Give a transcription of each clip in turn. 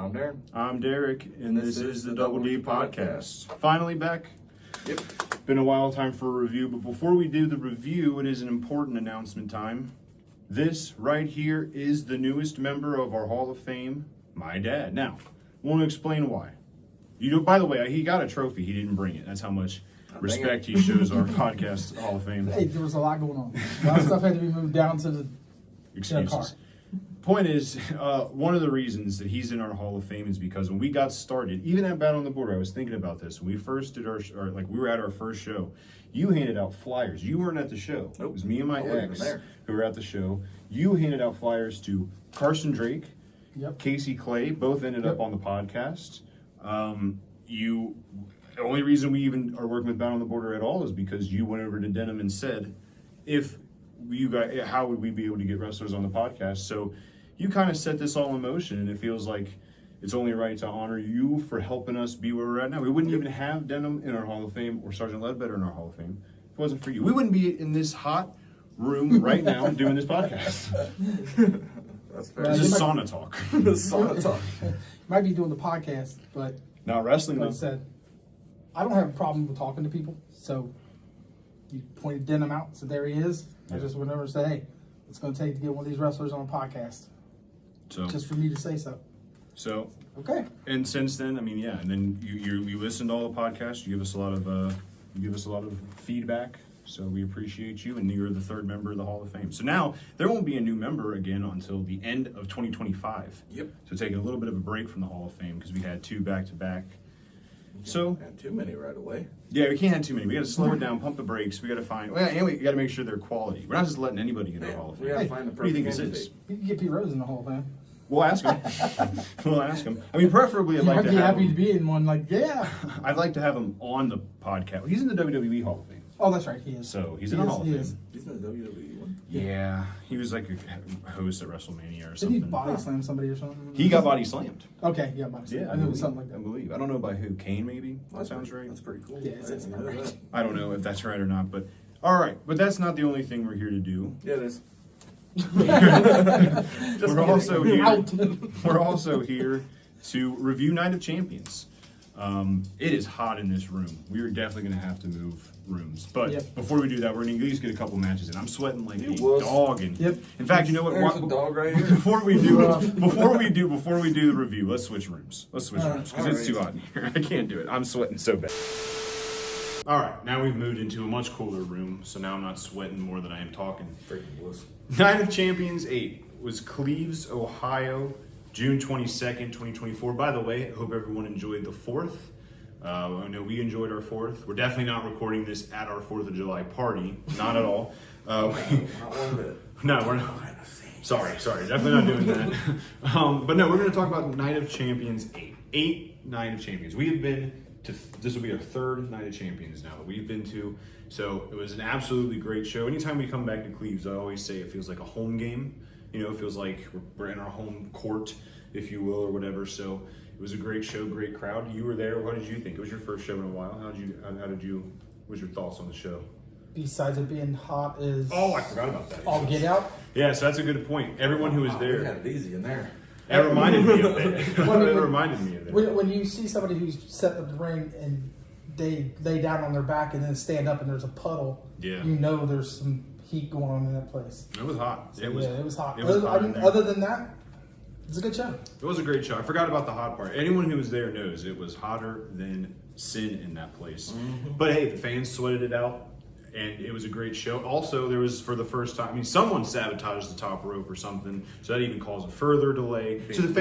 I'm Darren. I'm Derek, and this is the Double D Podcast. Finally back. Yep. Been a while, time for a review, but before we do the review, it is an important announcement time. This right here is the newest member of our Hall of Fame, my dad. Now, I want to explain why. By the way, he got a trophy. He didn't bring it. That's how much respect he shows our podcast Hall of Fame. Hey, there was a lot going on. A lot of stuff had to be moved down to the car. Point is, one of the reasons that he's in our Hall of Fame is because when we got started, even at Battle on the Border, I was thinking about this. When we first did we were at our first show, you handed out flyers. You weren't at the show. Nope. It was me and my I wasn't ex there. who were at the show. You handed out flyers to Carson Drake, Casey Clay, both ended up on the podcast. The only reason we even are working with Battle on the Border at all is because you went over to Denim and said, how would we be able to get wrestlers on the podcast? So you kind of set this all in motion, and it feels like it's only right to honor you for helping us be where we're at now. We wouldn't even have Denim in our Hall of Fame or Sergeant Ledbetter in our Hall of Fame if it wasn't for you. We wouldn't be in this hot room right now doing this podcast. That's fair. This is sauna talk. Sauna talk. Might be doing the podcast, but Not wrestling, like I though. said, I don't have a problem with talking to people. So you pointed Denim out, so there he is. I just went over and said, hey, it's going to take to get one of these wrestlers on a podcast. So, Just for me to say so. Okay. And since then, and then you listen to all the podcasts. You give us a lot of feedback. So we appreciate you, and you're the third member of the Hall of Fame. So now there won't be a new member again until the end of 2025. Yep. So taking a little bit of a break from the Hall of Fame because we had two back to back. So Had too many right away. yeah, we can't have too many. We got to slow it down, pump the brakes. We got to find, and we got to make sure they're quality. We're not just letting anybody in our Hall of We Fame. gotta find the What do you perfect think this is? candidate. You can get Pete Rose in the whole thing. We'll ask him. We'll ask him. Preferably, I'd He like might to be have happy to him. be in one. Like, yeah. I'd like to have him on the podcast. He's in the WWE Hall of Fame, Oh, that's right. He is. so he's He in the is, Hall of he Fame. is. He's in the WWE one. Yeah, he was like a host at WrestleMania or Did something. he body slam somebody or something? He got body slammed. Okay, yeah, body slam. Yeah, I knew it was something like I that. believe. I don't know by who. Kane, maybe. That sounds right. That's pretty cool. Yeah, it sounds I about didn't know right. that. I don't know if that's right or not, but all right. But that's not the only thing we're here to do. Yeah, it is. We're also here. Out. We're also here to review Night of Champions. It is hot in this room. We are definitely going to have to move rooms. But before we do that, we're going to at least get a couple matches in. I'm sweating like a dog. And in fact, you know what? There's a dog right here. Before we do the review, let's switch rooms. Let's switch rooms because it's too hot in here. I can't do it. I'm sweating so bad. All right, now we've moved into a much cooler room, so now I'm not sweating more than I am talking. Freaking bliss. Night of Champions 8 was Cleves, Ohio, June 22nd, 2024. By the way, I hope everyone enjoyed the 4th. I know we enjoyed our 4th. We're definitely not recording this at our 4th of July party. Not at all. Not one bit. No, we're not. Sorry. Definitely not doing that. But no, we're going to talk about Night of Champions 8. 8 Night of Champions. We have been to, this will be our 3rd Night of Champions now that we've been to. So it was an absolutely great show. Anytime we come back to Cleves, I always say it feels like a home game. It feels like we're in our home court, if you will, or whatever. So it was a great show, great crowd. You were there. What did you think? It was your first show in a while. What was your thoughts on the show? Besides it being hot is... Oh, I forgot about that. all get out. Yeah, so that's a good point. Everyone who was We there. had it easy in there. That reminded me of it. It reminded me of it. When you see somebody who's set up the ring and they lay down on their back and then stand up and there's a puddle, Yeah. you know there's some heat going on in that place. It was hot. It was hot. It was hot in there. Other than that, it's a good show. It was a great show. I forgot about the hot part. Anyone who was there knows it was hotter than sin in that place. Mm-hmm. But hey, the fans sweated it out, and it was a great show. Also, there was, for the first time, someone sabotaged the top rope or something, so that even caused a further delay. So the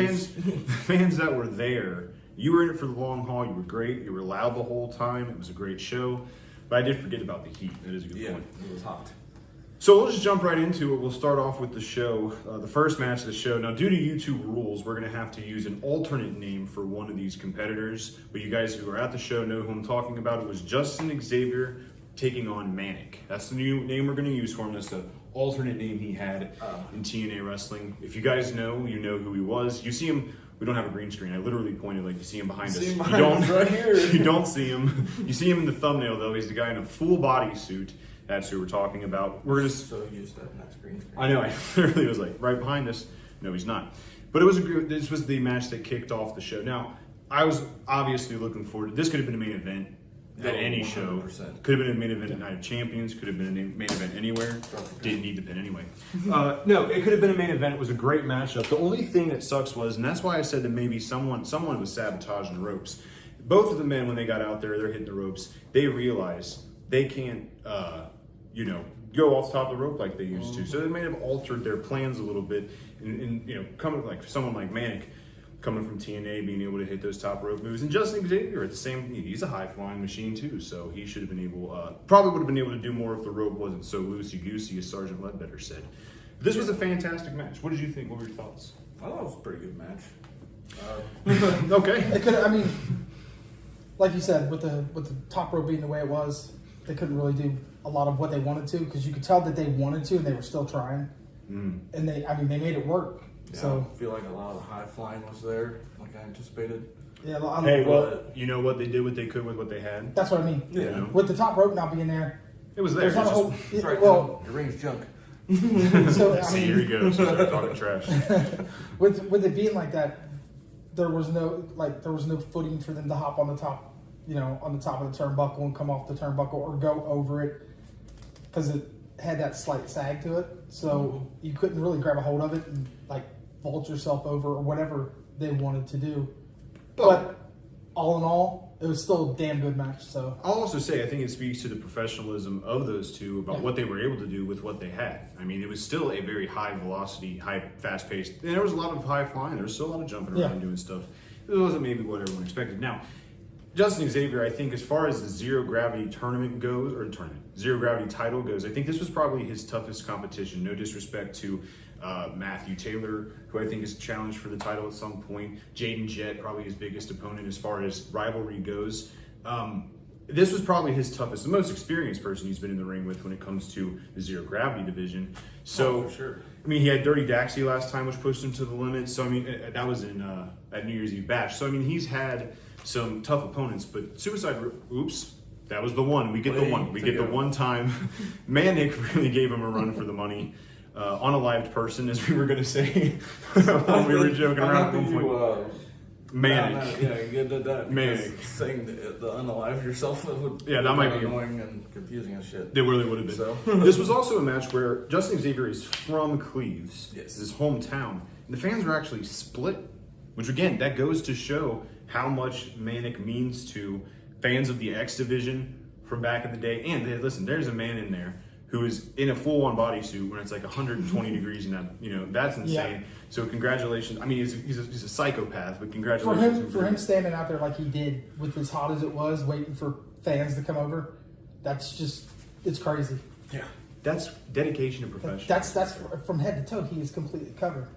fans that were there, you were in it for the long haul. You were great. You were loud the whole time. It was a great show. But I did forget about the heat. That is a good point. It was hot. So we'll just jump right into it. We'll start off with the show, the first match of the show. Now, due to YouTube rules, we're going to have to use an alternate name for one of these competitors. But you guys who are at the show know who I'm talking about. It was Justin Xavier taking on Manic. That's the new name we're going to use for him. That's the alternate name he had in TNA Wrestling. If you guys know, you know who he was. You see him. We don't have a green screen. I literally pointed like you see him behind us. You don't right here. You don't see him. You see him in the thumbnail though. He's the guy in a full body suit. That's who we're talking about. We're gonna. So used to that green screen. I know. I literally was like right behind us. No, he's not. But it was this was the match that kicked off the show. Now, I was obviously looking forward. This could have been a main event at any show. 100%. Could have been a main event at Night of Champions. Could have been a main event anywhere. Didn't need the pin anyway. No, it could have been a main event. It was a great matchup. The only thing that sucks was, and that's why I said that maybe someone was sabotaging the ropes. Both of the men, when they got out there, they're hitting the ropes. They realize they can't, go off the top of the rope like they used to. So they may have altered their plans a little bit. And coming like someone like Manic, coming from TNA, being able to hit those top rope moves, and Justin Xavier at the same. He's a high flying machine too, so he should have been able. Probably would have been able to do more if the rope wasn't so loosey goosey, as Sergeant Ledbetter said. This was a fantastic match. What did you think? What were your thoughts? I thought it was a pretty good match. Okay. It could. I mean, like you said, with the top rope being the way it was, they couldn't really do a lot of what they wanted to, because you could tell that they wanted to and they were still trying. And they made it work. Yeah, So I feel like a lot of the high flying was there, like I anticipated. yeah, Hey, well, you know what? They did what they could with what they had. that's what I mean. Yeah. You know? With the top rope not being there, It was there. there's not a whole. It's right Well, now. Your ring's junk. so I See, here he mean, goes. Talking trash. with it being like that, there was no footing for them to hop on the top, on the top of the turnbuckle and come off the turnbuckle or go over it, because it had that slight sag to it. So you couldn't really grab a hold of it and like vault yourself over or whatever they wanted to do. But all in all, it was still a damn good match. So I'll also say I think it speaks to the professionalism of those two about Yeah. what they were able to do with what they had. I mean, it was still a very high velocity, fast paced. And there was a lot of high flying. There was still a lot of jumping around doing stuff. It wasn't maybe what everyone expected. Now, Justin Xavier, I think, as far as the zero gravity zero gravity title goes, I think this was probably his toughest competition. No disrespect to Matthew Taylor, who I think is challenged for the title at some point. Jaden Jett, probably his biggest opponent as far as rivalry goes. This was probably his toughest, the most experienced person he's been in the ring with when it comes to the zero gravity division. So, for sure. I mean, he had Dirty Daxie last time, which pushed him to the limit. So, I mean, that was in at New Year's Eve Bash. So, I mean, he's had some tough opponents, but that was the one. We get the one. We get the one time. Manic really gave him a run for the money. Unalived person, as we were going to say. When we were joking around at one point. Manic. You did that. Manic. Saying the unalive yourself would Yeah, that might be annoying and confusing as shit. It really would have been. So. This was also a match where Justin Xavier is from Cleves. Yes. His hometown. And the fans were actually split, which again, that goes to show how much Manic means to fans of the X division from back in the day. And listen, there's a man in there who is in a full-on bodysuit when it's like 120 degrees and that, that's insane. Yeah. So congratulations. I mean, he's a psychopath, but congratulations. for him standing out there like he did, with as hot as it was, waiting for fans to come over, it's crazy. Yeah. That's dedication and professionalism. That's from head to toe. He is completely covered,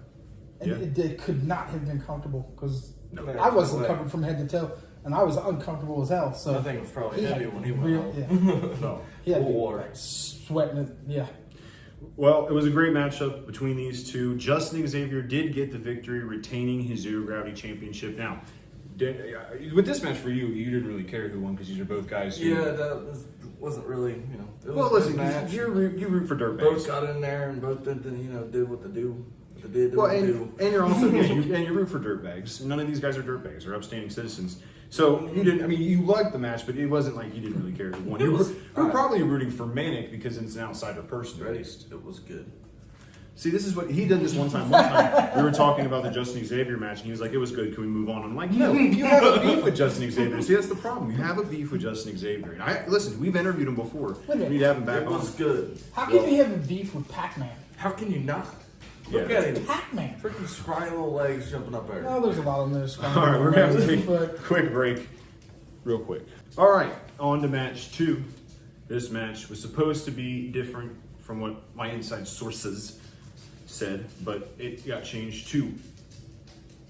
and it could not have been comfortable, because I wasn't covered from head to toe, and I was uncomfortable as hell. So I think it was probably heavy when he went real, home. No. yeah, Full water. sweating it, yeah. Well, it was a great matchup between these two. Justin Xavier did get the victory, retaining his Zero Gravity Championship. Now, with this match for you, you didn't really care who won because these are both guys who... Yeah, that wasn't really, it was Well, a good listen, match. you root for dirtbags. Both got in there and both did what they do. Well, and you're also you root for dirtbags. None of these guys are dirtbags; they're upstanding citizens. So you didn't. I mean, you liked the match, but it wasn't like you didn't really care who won. You were probably rooting for Manic because it's an outsider person. At least. It was good. See, this is what he did this one time. One time we were talking about the Justin Xavier match, and he was like, "It was good. Can we move on?" I'm like, "No, you have a beef with Justin Xavier." See, that's the problem. You have a beef with Justin Xavier. And listen. We've interviewed him before. Wait a minute. We need to have him back It on. was good. How can you have a beef with Pac-Man? How can you not? Yeah. Look at him. Pac-Man. Freaking scrawny little legs jumping up there. No, there's a lot of them that are All right, we're gonna have to take a but quick break, real quick. All right, on to match 2. This match was supposed to be different from what my inside sources said, but it got changed to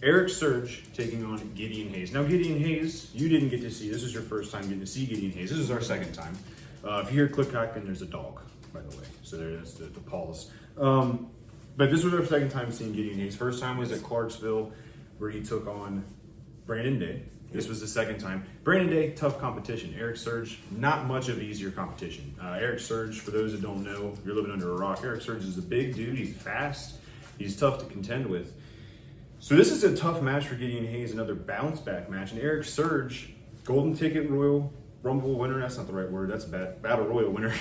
Eric Surge taking on Gideon Hayes. Now, Gideon Hayes, you didn't get to see. This is your first time getting to see Gideon Hayes. This is our second time. If you hear click-clack, there's a dog, by the way. So there's the paws. But this was our second time seeing Gideon Hayes. First time was at Clarksville, where he took on Brandon Day. This was the second time. Brandon Day, tough competition. Eric Surge, not much of easier competition. Eric Surge, for those that don't know, you're living under a rock. Eric Surge is a big dude. He's fast. He's tough to contend with. So this is a tough match for Gideon Hayes, another bounce back match. And Eric Surge, Golden Ticket Royal Rumble winner. That's not the right word. That's a Battle Royal winner.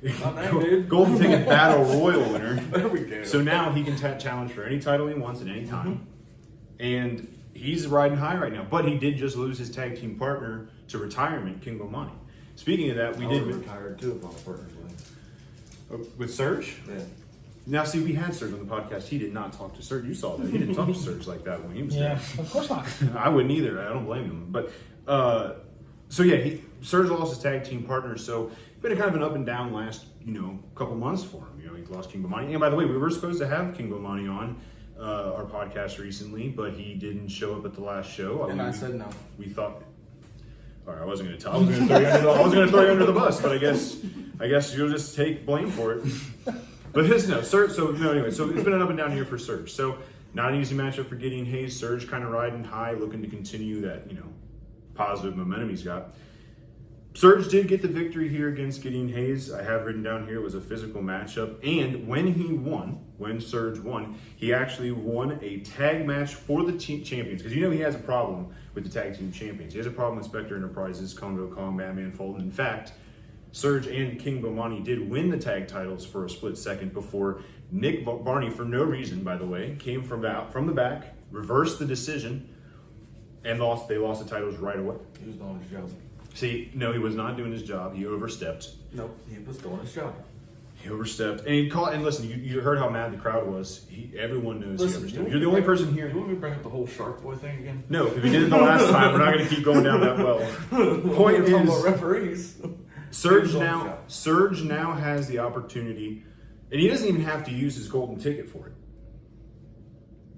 Not that, dude. Golden Ticket Battle Royal winner. There we go. So now he can challenge for any title he wants at any time. And he's riding high right now. But he did just lose his tag team partner to retirement, King Bomani. Speaking of that, we I did was retired too if I was partners with him. with Surge. Yeah. Now, see, we had Surge on the podcast. He did not talk to Surge. You saw that. He didn't talk to Surge like that when he was Yeah, there. of course not. I wouldn't either. I don't blame him. But so yeah, Surge lost his tag team partner. So it's been kind of an up and down last couple months for him. He lost King Bomani. And by the way, we were supposed to have King Bomani on our podcast recently, but he didn't show up at the last show. And I said no. We thought. All right, I wasn't going to tell. I was going to throw you under the bus, but I guess you'll just take blame for it. But Surge. So anyway, so it's been an up and down here for Surge. So not an easy matchup for Gideon Hayes. Surge kind of riding high, looking to continue that positive momentum he's got. Surge did get the victory here against Gideon Hayes. I have written down here it was a physical matchup, and when Surge won, he actually won a tag match for the champions, because he has a problem with the tag team champions. He has a problem with Spectre Enterprises, Congo Kong, Batman Fulton. In fact, Surge and King Bomani did win the tag titles for a split second before Nick Barney, for no reason, by the way, came from the back, reversed the decision, and lost. They lost the titles right away. He was doing his job. See, no, he was not doing his job. He overstepped. Nope, he was doing his job. He overstepped. And he caught. And listen, you heard how mad the crowd was. Everyone knows he overstepped. You're the only person here. You want me to bring up the whole Shark Boy thing again? No, if we did it the last time, we're not going to keep going down that well. Point We're talking about is, referees. Surge now has the opportunity, and he doesn't even have to use his golden ticket for it.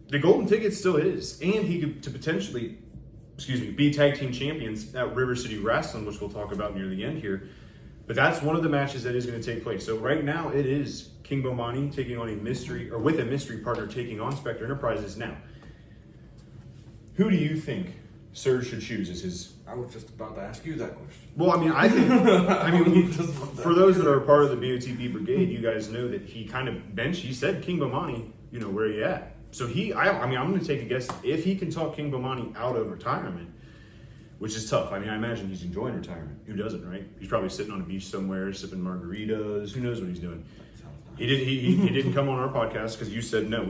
The golden ticket still is, and he could potentially be tag team champions at River City Wrestling, which we'll talk about near the end here. But that's one of the matches that is going to take place. So right now it is King Bomani taking on with a mystery partner taking on Spectre Enterprises. Now, who do you think Surge should choose as his? I was just about to ask you that question. Well, for those that are part of the BOTB brigade, you guys know that he kind of he said King Bomani, where are you at? So I'm going to take a guess if he can talk King Bomani out of retirement, which is tough. I imagine he's enjoying retirement. Who doesn't, right? He's probably sitting on a beach somewhere, sipping margaritas. Who knows what he's doing? He didn't come on our podcast because you said no.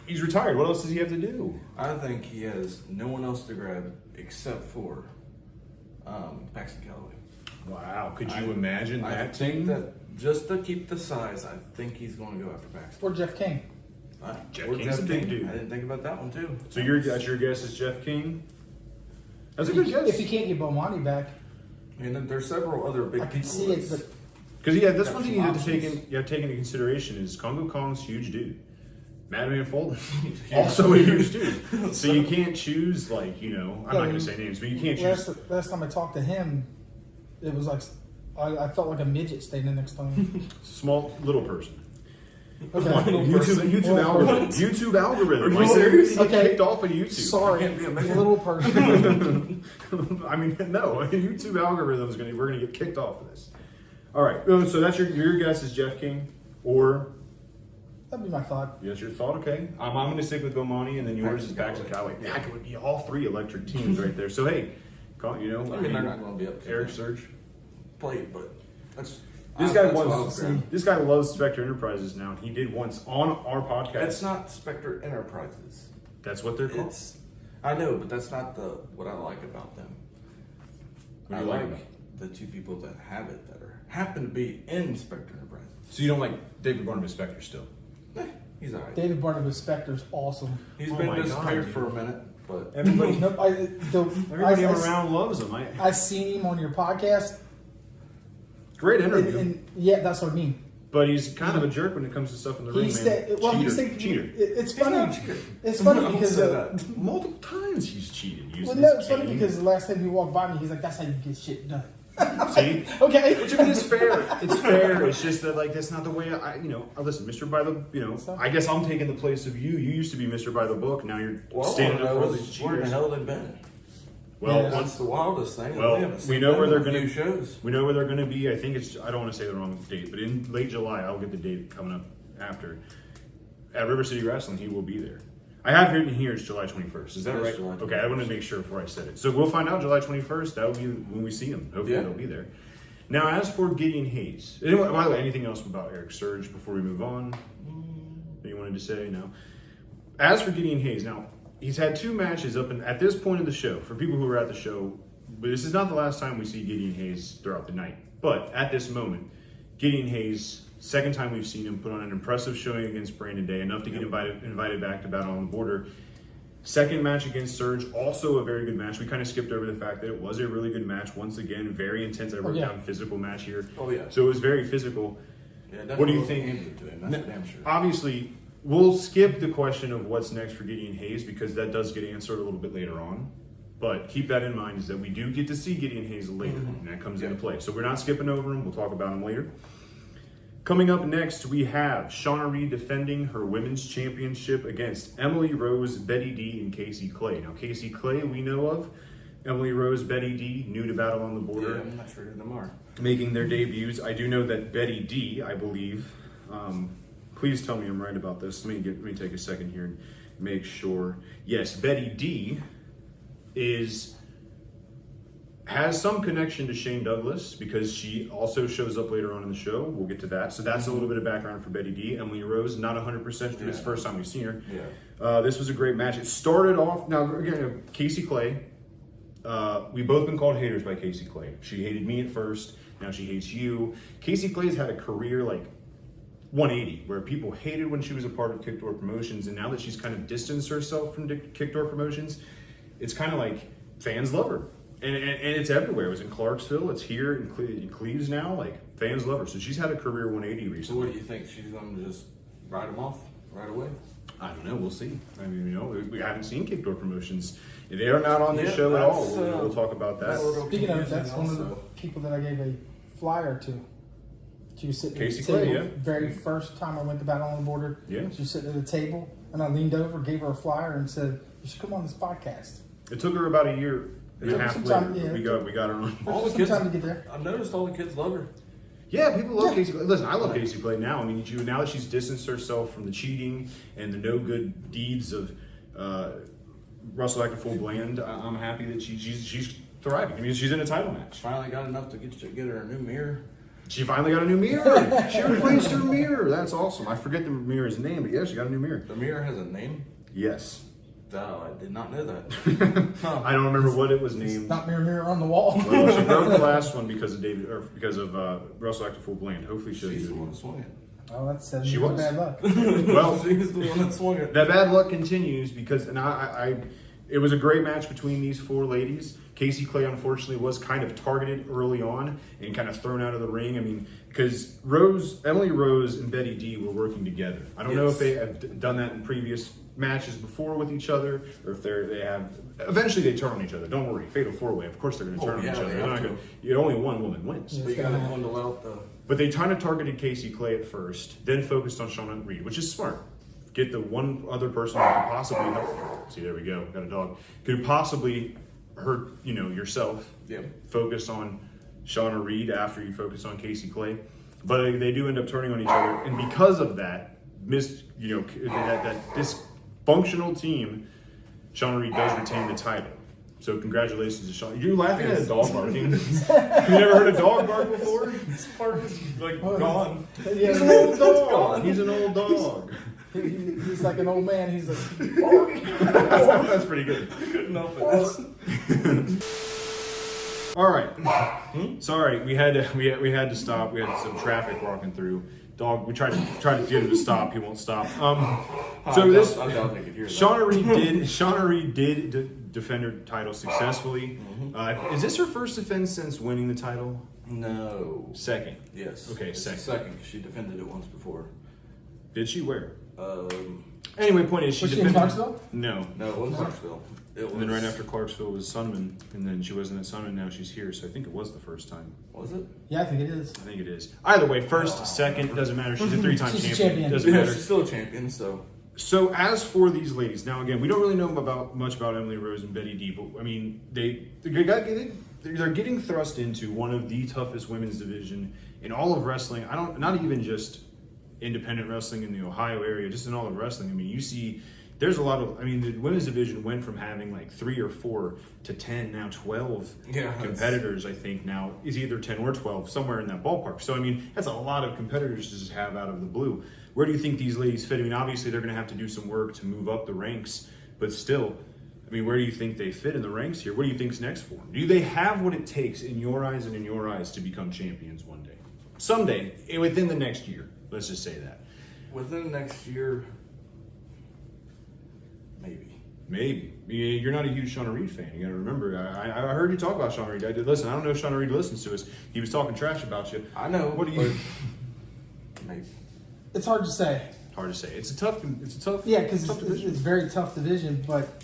He's retired. What else does he have to do? I think he has no one else to grab except for Paxton Calloway. Wow. Could you imagine that I think that just to keep the size, I think he's going to go after Paxton. Or Jeff King. Jeff King's a big dude. I didn't think about that one too. So your guess is Jeff King? That's a good guess. If he can't get Bomani back, And then there's several other big I can people. see it, but Because that's one Got thing some you have to options. take into consideration is Congo Kong's huge dude. Madman Fulton, also a huge dude. So you can't choose I'm not going to say names, but you can't choose. last time I talked to him, it was like I felt like a midget standing next to him. Small little person. Okay. YouTube algorithm. YouTube algorithm. Are you serious? He Okay. kicked off of YouTube. Sorry, Can't be a man. little person. No. YouTube algorithm is we're gonna get kicked off of this. All right. So that's your guess is Jeff King, or That'd be my thought. that's your thought. Okay. I'm going to stick with Bomani, and then yours is Paxton Calloway. Yeah, it would be all three electric teams right there. So hey, I mean, they're not going to be up to Eric Surge. plate, but that's This that's guy what wants. I'll grab. This guy loves Spectre Enterprises now. He did once on our podcast. It's not Spectre Enterprises. That's what they're called. I know, but that's not what I like about them. What I do you like like about it? the two people that have it that happen to be in Spectre Enterprises. So you don't like David Barnabas Spectre still? He's alright. David Barnabas Spector's awesome. He's Oh been my God, disappeared dude. for a minute, but Everybody, Nope, everybody around loves him. I seen him on your podcast, Great and, interview, and yeah, that's what I mean. but he's kind of a jerk when it comes to stuff in the ring. He's Man. Cheater. It's he's funny. not a cheater. It's funny Don't because say that. Multiple times he's cheated. well, Using no, his it's funny cane. because the last time he walked by me, he's like, "That's how you get shit done." See, Okay, which I mean is fair. It's fair. It's just that that's not the way I listen, Mr. By the I guess I'm taking the place of you. You used to be Mr. By the Book. Now you're Well, standing up for all these where the cheaters. hell they've been? Well, Yeah. once That's the wildest thing. Well, We haven't seen we know them where in they're a gonna- few shows. we know where they're going to be. I think I don't want to say the wrong date, but in late July, I'll get the date coming up after. At River City Wrestling, he will be there. I have written here it's July 21st. Is that Yes, right? July Okay, I want to make sure before I said it. So we'll find out July 21st. That will be when we see him. Hopefully they'll be there. Now, as for Gideon Hayes, anyone, by the way, anything else about Eric Surge before we move on? That you wanted to say? No. As for Gideon Hayes, now he's had 2 matches up, and at this point of the show, for people who were at the show, but this is not the last time we see Gideon Hayes throughout the night. But at this moment, Gideon Hayes, second time we've seen him put on an impressive showing against Brandon Day, enough to get invited back to Battle on the Border. Second match against Surge, also a very good match. We kind of skipped over the fact that it was a really good match. Once again, very intense. I wrote down physical match here. Oh, yeah. So it was very physical. Yeah, what do you think? To him, that's for damn sure. Obviously, we'll skip the question of what's next for Gideon Hayes because that does get answered a little bit later on. But keep that in mind is that we do get to see Gideon Hayes later, and that comes into play. So we're not skipping over him. We'll talk about him later. Coming up next, we have Shauna Reed defending her women's championship against Emily Rose, Betty D, and Casey Clay. Now, Casey Clay, we know of. Emily Rose, Betty D, new to Battle on the Border. Yeah, I'm not sure who them are. Making their debuts. I do know that Betty D, I believe, please tell me I'm right about this. Let me take a second here and make sure. Yes, Betty D has some connection to Shane Douglas because she also shows up later on in the show. We'll get to that. So that's a little bit of background for Betty D. Emily Rose, not 100%. It's the first time we've seen her. Yeah. This was a great match. It started off, now again, Casey Clay. We've both been called haters by Casey Clay. She hated me at first. Now she hates you. Casey Clay's had a career like 180, where people hated when she was a part of Kickdoor Promotions, and now that she's kind of distanced herself from Kickdoor Promotions, it's kind of like fans love her. And it's everywhere. It was in Clarksville. It's here in Cleves now. Like, fans love her. So she's had a career 180 recently. So what do you think? She's going to just write them off right away? I don't know. We'll see. I mean, we haven't seen Kickdoor Promotions. They are not on this show at all. We'll talk about that. Speaking of, that's one of the people that I gave a flyer to. She was sitting Casey at the table. Clay, yeah. Very first time I went to Battle on the Border. Yeah. She was sitting at the table, and I leaned over, gave her a flyer, and said, "You should come on this podcast." It took her about a year and a half later. We got her on. All the Some kids, time to get there. I've noticed all the kids love her. Yeah, people love Casey Clay. Listen, I love Casey Clay now. I mean, now that she's distanced herself from the cheating and the no good deeds of Russell Actor Full Bland, I'm happy that she's thriving. I mean, she's in a title match. Finally got enough to get her a new mirror. She finally got a new mirror. She replaced her mirror. That's awesome. I forget the mirror's name, but yeah, she got a new mirror. The mirror has a name? Yes. Oh, I did not know that. I don't remember what it was It's named. not mirror on the wall. Well, she broke the last one because of Russell Actor Full Bland. Hopefully she'll She's do the it. one that swung it. Oh, that's She was. bad luck. Well, She's the one that swung it. that bad luck continues because, and it was a great match between these 4 ladies. Casey Clay, unfortunately, was kind of targeted early on and kind of thrown out of the ring. I mean, because Emily Rose and Betty D were working together. I don't know if they have done that in previous matches before with each other, or if they have. Eventually, they turn on each other. Don't worry, Fatal 4-Way. Of course, they're going to turn on each other. They're not gonna, only one woman wins. But you got to bundle out the. But they kind of targeted Casey Clay at first, then focused on Shauna Reed, which is smart. Get the one other person who could possibly help. See, there we go. Got a dog. Could possibly hurt, yourself. Yeah. Focus on Shauna Reed after you focus on Casey Clay. But they do end up turning on each other. And because of that, that dysfunctional team, Shauna Reed does retain the title. So congratulations to Shauna. You're laughing at a dog barking. You never heard a dog bark before? This part is like gone. Yeah, He's an old dog. He's an old dog. He's like an old man. He's like, That's pretty good. Good enough for this. All right. Sorry, we had to stop. We had some traffic walking through. Dog. We tried to get him to stop. He won't stop. I doubt they could hear that. Shauna Reed did defend her title successfully. Is this her first defense since winning the title? No. Second. Yes. Okay, it's second. Second. She defended it once before. Did she? Where? Um, Anyway, point is she was she in defended. Clarksville? No. no, it wasn't Clarksville. It was. And then right after Clarksville was Sunman, and then she wasn't at Sunman. Now she's here, so I think it was the first time. Was it? Yeah, I think it is. I think it is. Either way, first, second, it doesn't matter. She's a 3-time She's a champion. champion. Doesn't Yeah, matter. she's still a champion. So. So as for these ladies, now again, we don't really know much about Emily Rose and Betty D, but I mean, they're getting thrust into one of the toughest women's division in all of wrestling. Not even just independent wrestling in the Ohio area, just in all of wrestling. I mean, you see there's a lot of, I mean, the women's division went from having like 3 or 4 to 10, now 12 competitors, I think now is either 10 or 12, somewhere in that ballpark. So, I mean, that's a lot of competitors to just have out of the blue. Where do you think these ladies fit? I mean, obviously they're going to have to do some work to move up the ranks, but still, I mean, where do you think they fit in the ranks here? What do you think's next for them? Do they have what it takes in your eyes and in your eyes to become champions one day? Someday, within the next year, let's just say that. Within the next year, maybe. Maybe. You're not a huge Shauna Reed fan. You got to remember. I heard you talk about Shauna Reed. I did listen. I don't know if Shauna Reed listens to us. He was talking trash about you. I know. What do you? Maybe. It's hard to say. Hard to say. It's a tough. Yeah, because tough it's very tough division. But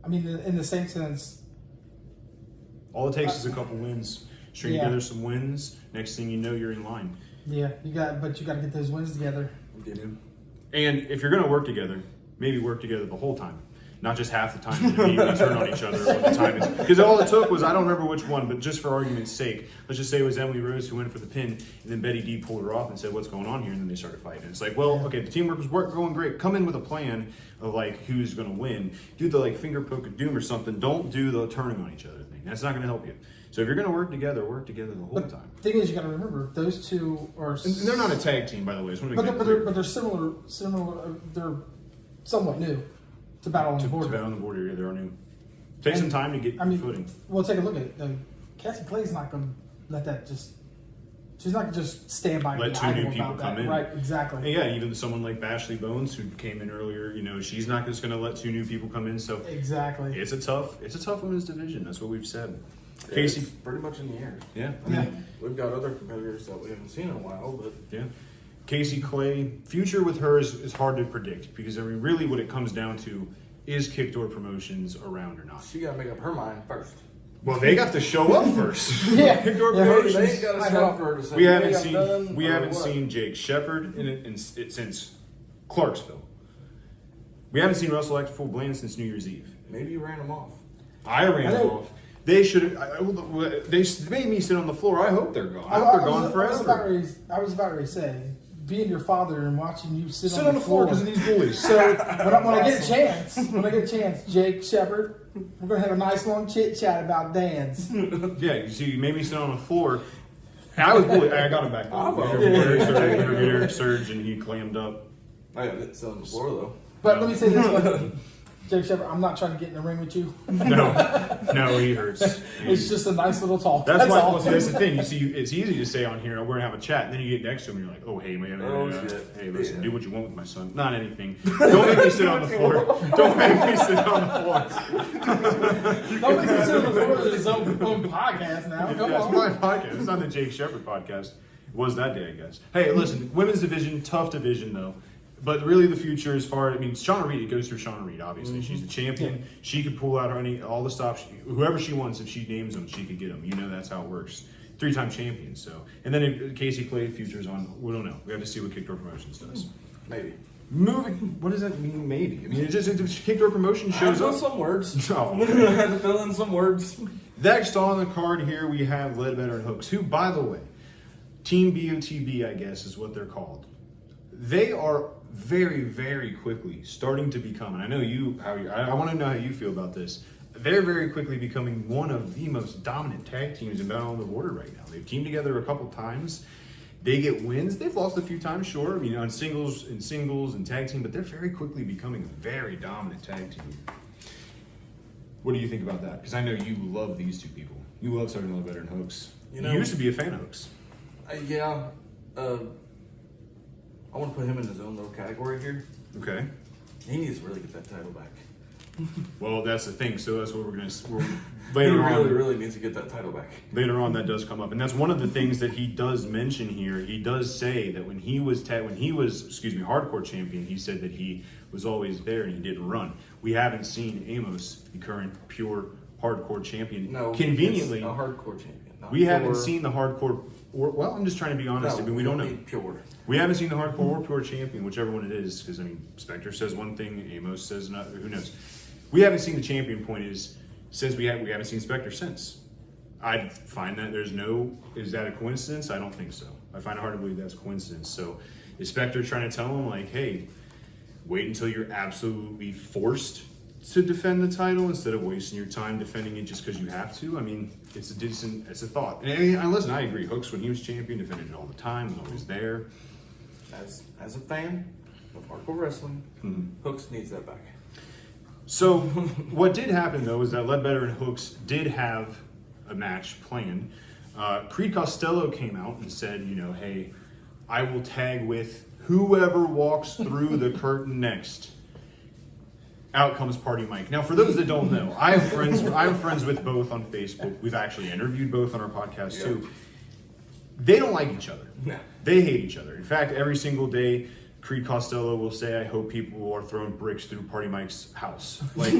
I mean, in the same sense, all it takes is a couple wins. String together some wins. Next thing you know, you're in line. Yeah, you got to get those wins together. Yeah. And if you're going to work together, maybe work together the whole time. Not just half the time and immediately turn on each other when the time is. Because all it took was, I don't remember which one, but just for argument's sake, let's just say it was Emily Rose who went for the pin, and then Betty D pulled her off and said, what's going on here? And then they started fighting. It's like, well, okay, the teamwork was going great. Come in with a plan of like who's going to win. Do the like finger poke of doom or something. Don't do the turning on each other thing. That's not going to help you. So if you're going to work together the whole time. The thing is, you got to remember, those two are. And they're not a tag team, by the way. But they're similar. They're somewhat new to Battle on the Border. To Battle on the Border, yeah, they are new. Take some time to get footing. Well, take a look at it. Cassie Clay's not going to let that just. She's not going to just stand by. Let two new people come in. Right, exactly. And yeah, even someone like Bashley Bones who came in earlier, you know, she's not just going to let two new people come in. So exactly, it's a tough women's division. That's what we've said. Yeah, Casey, it's pretty much in the air. Yeah, I mean, we've got other competitors that we haven't seen in a while, but yeah. Casey Clay, future with her is hard to predict because I mean, really, what it comes down to is Kickdoor Promotions around or not. she got to make up her mind first. Well, they got to show up first. Yeah. Kickdoor Yeah, Promotions. They ain't got to show up for her to say, We haven't "Hey, I'm seen done," we or haven't what? seen Jake Shepard since Clarksville. We haven't seen Russell Full Bland since New Year's Eve. Maybe you ran them off. I ran them off. They should have. They made me sit on the floor. I hope they're gone. I hope they're gone forever. I was about to say, being your father and watching you sit on the floor because of these bullies. So when I get a chance, Jake Shepard, we're gonna have a nice long chit chat about dads. Yeah, you see, you made me sit on the floor. I was bullied. I got him back there. Eric surged and he clammed up. I got it sit on the floor though. But let me say this. Jake Shepard, I'm not trying to get in the ring with you. No, he hurts. It's just a nice little talk. That's why. all. Well, see, that's the thing. You see, it's easy to say on here, we're gonna have a chat, and then you get next to him, and you're like, "Oh, hey, man, hey, listen, do what you want with my son. Not anything. Don't make me sit on the floor. Don't make me sit on the floor. Don't make him sit on the floor with his own podcast now. Come That's on. my podcast. It's not the Jake Shepard podcast. It was that day, I guess. Hey, listen, women's division, tough division though. But really, the future, as far I mean, Shauna Reed. It goes through Shauna Reed. Obviously, she's the champion. She could pull out all the stops. Whoever she wants, if she names them, she could get them. You know, that's how it works. 3-time champion. So, and then if Casey Clay futures on. We don't know. We have to see what Kickdoor Promotions does. Maybe. Moving. What does that mean? Maybe. I mean, it just if Kickdoor Promotion shows up. Some words. Oh, I had to fill in some words. Next on the card here, we have Ledbetter and Hooks, who, by the way, Team BOTB, I guess, is what they're called. They are very, very quickly starting to become, and I know I want to know how you feel about this. They're very quickly becoming one of the most dominant tag teams in Battle on the Border right now. They've teamed together a couple times. They get wins. They've lost a few times, sure, you know, in singles and tag team, but they're very quickly becoming a very dominant tag team. What do you think about that? Because I know you love these two people. You love Sergeant Ledbetter and Hooks. You used to be a fan of Hooks. Yeah. I want to put him in his own little category here. Okay. He needs to really get that title back. Well, that's the thing. So that's what we're going to later on. He really needs to get that title back. Later on, that does come up, and that's one of the things that he does mention here. He does say that when he was hardcore champion, he said that he was always there and he didn't run. We haven't seen Amos, the current pure hardcore champion. No, conveniently, a hardcore champion. We haven't seen the hardcore. Well, I'm just trying to be honest. No, I mean, we don't know. Pure. We haven't seen the hardcore or pure champion, whichever one it is, because I mean, Spectre says one thing, Amos says another. Who knows? We haven't seen the champion. Point is, since we haven't seen Spectre since. I find that is that a coincidence? I don't think so. I find it hard to believe that's a coincidence. So, is Spectre trying to tell him like, hey, wait until you're absolutely forced to defend the title instead of wasting your time defending it just because you have to. I mean, it's a thought. And I mean, listen, I agree. Hooks, when he was champion, defended it all the time, was always there. As a fan of hardcore wrestling, Hooks needs that back. So what did happen though is that Ledbetter and Hooks did have a match planned. Creed Costello came out and said, hey, I will tag with whoever walks through the curtain next. Out comes Party Mike. Now, for those that don't know, I'm friends with both on Facebook. We've actually interviewed both on our podcast too. They don't like each other. No. They hate each other. In fact, every single day, Creed Costello will say, I hope people are throwing bricks through Party Mike's house. Like,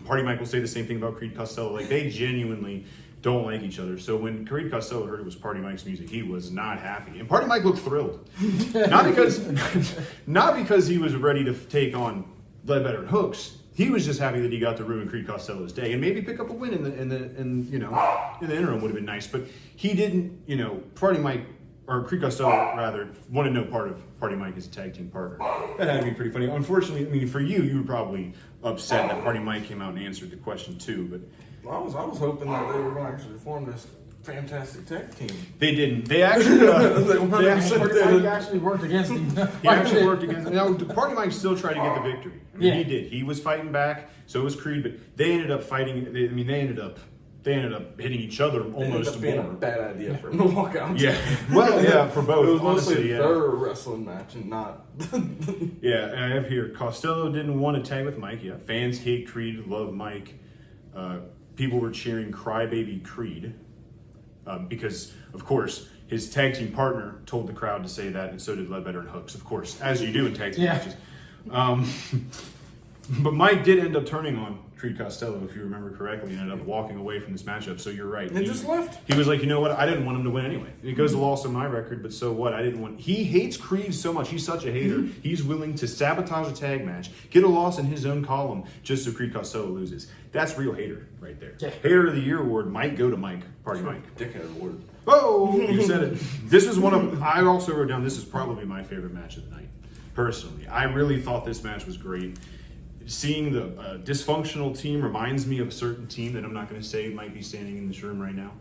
Party Mike will say the same thing about Creed Costello. Like, they genuinely don't like each other. So when Creed Costello heard it was Party Mike's music, he was not happy. And Party Mike looked thrilled. not because he was ready to take on Ledbetter and Hooks. He was just happy that he got to ruin Creed Costello's day and maybe pick up a win in the interim would have been nice. But he didn't, Party Mike, or Creed Costello rather, wanted no part of Party Mike as a tag team partner. That had to be pretty funny. Unfortunately, I mean, for you were probably upset that Party Mike came out and answered the question too. But I was hoping that they were going to actually form this fantastic tag team. They didn't. They actually Mike actually worked against him. He actually worked against him. Now, Party Mike still tried to get the victory. I mean, Yeah. he did. He was fighting back. So was Creed. But they ended up fighting. They ended up hitting each other almost being a more. bad idea for him to walk out. Yeah. Well, yeah, for both. It was honestly, mostly yeah. their wrestling match and not. Yeah, and I have here Costello didn't want to tag with Mike. Yeah, fans hate Creed, love Mike. People were cheering Crybaby Creed because, of course, his tag team partner told the crowd to say that, and so did Ledbetter and Hooks, of course, as you do in tag team matches. But Mike did end up turning on Creed Costello, if you remember correctly, and ended up walking away from this matchup. So you're right. And just left. He was like, you know what? I didn't want him to win anyway. It goes to loss on my record, but so what? I didn't want. He hates Creed so much. He's such a hater. He's willing to sabotage a tag match, get a loss in his own column, just so Creed Costello loses. That's real hater right there. Yeah. Hater of the Year award might go to Mike. Party Mike. Dickhead award. Oh, you said it. This was one of. I also wrote down. This is probably my favorite match of the night. Personally, I really thought this match was great. Seeing the dysfunctional team reminds me of a certain team that I'm not going to say might be standing in this room right now.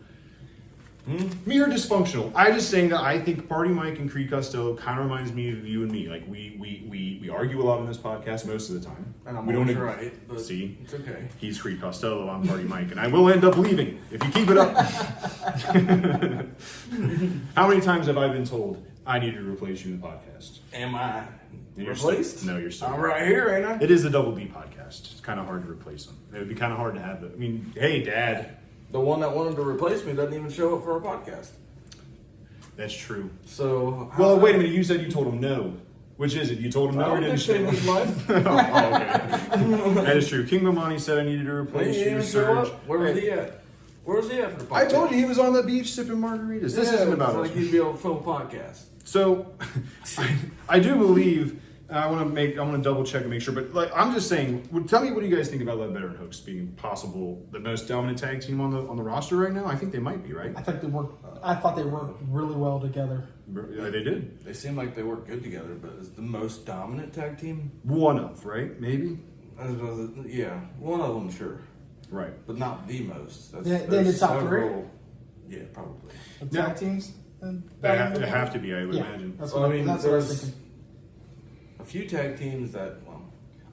Me or dysfunctional. I just saying that I think Party Mike and Creed Costello kind of reminds me of you and me. Like we argue a lot on this podcast most of the time. And I'm we always don't right. But see. It's okay. He's Creed Costello. I'm Party Mike, and I will end up leaving if you keep it up. How many times have I been told I need to replace you in the podcast? Am I And you're replaced? Still, no, you're still. I'm right here, ain't I? It is the Double D podcast. It's kind of hard to replace them. It would be kind of hard to have it. I mean, hey, Dad. The one that wanted to replace me doesn't even show up for a podcast. That's true. So. Well, wait a minute. You said you told him no. Which is it? You told him no I or don't didn't think they show up? need life. Oh, okay. That is true. King Mamani said I needed to He replace didn't you, even show Serge. up. Where was he at? Where was he at for the podcast? I told you he was on the beach sipping margaritas. This isn't about us. like he'd be able to film a podcast. So, I do believe. I want to double check and make sure, but I'm just saying. Tell me, what do you guys think about Ledbetter and Hooks being possible the most dominant tag team on the roster right now? I think they might be, right? I thought they worked really well together. Yeah, they did. They seem like they work good together, but is the most dominant tag team? One of, right? Maybe. Yeah, one of them, sure, Right. but not the most. That's, Yeah, then there's the top three? several- Yeah, probably. The tag teams. And They have to be, I would Yeah, imagine. that's Well, what I mean, that's what I was there's thinking. a few tag teams that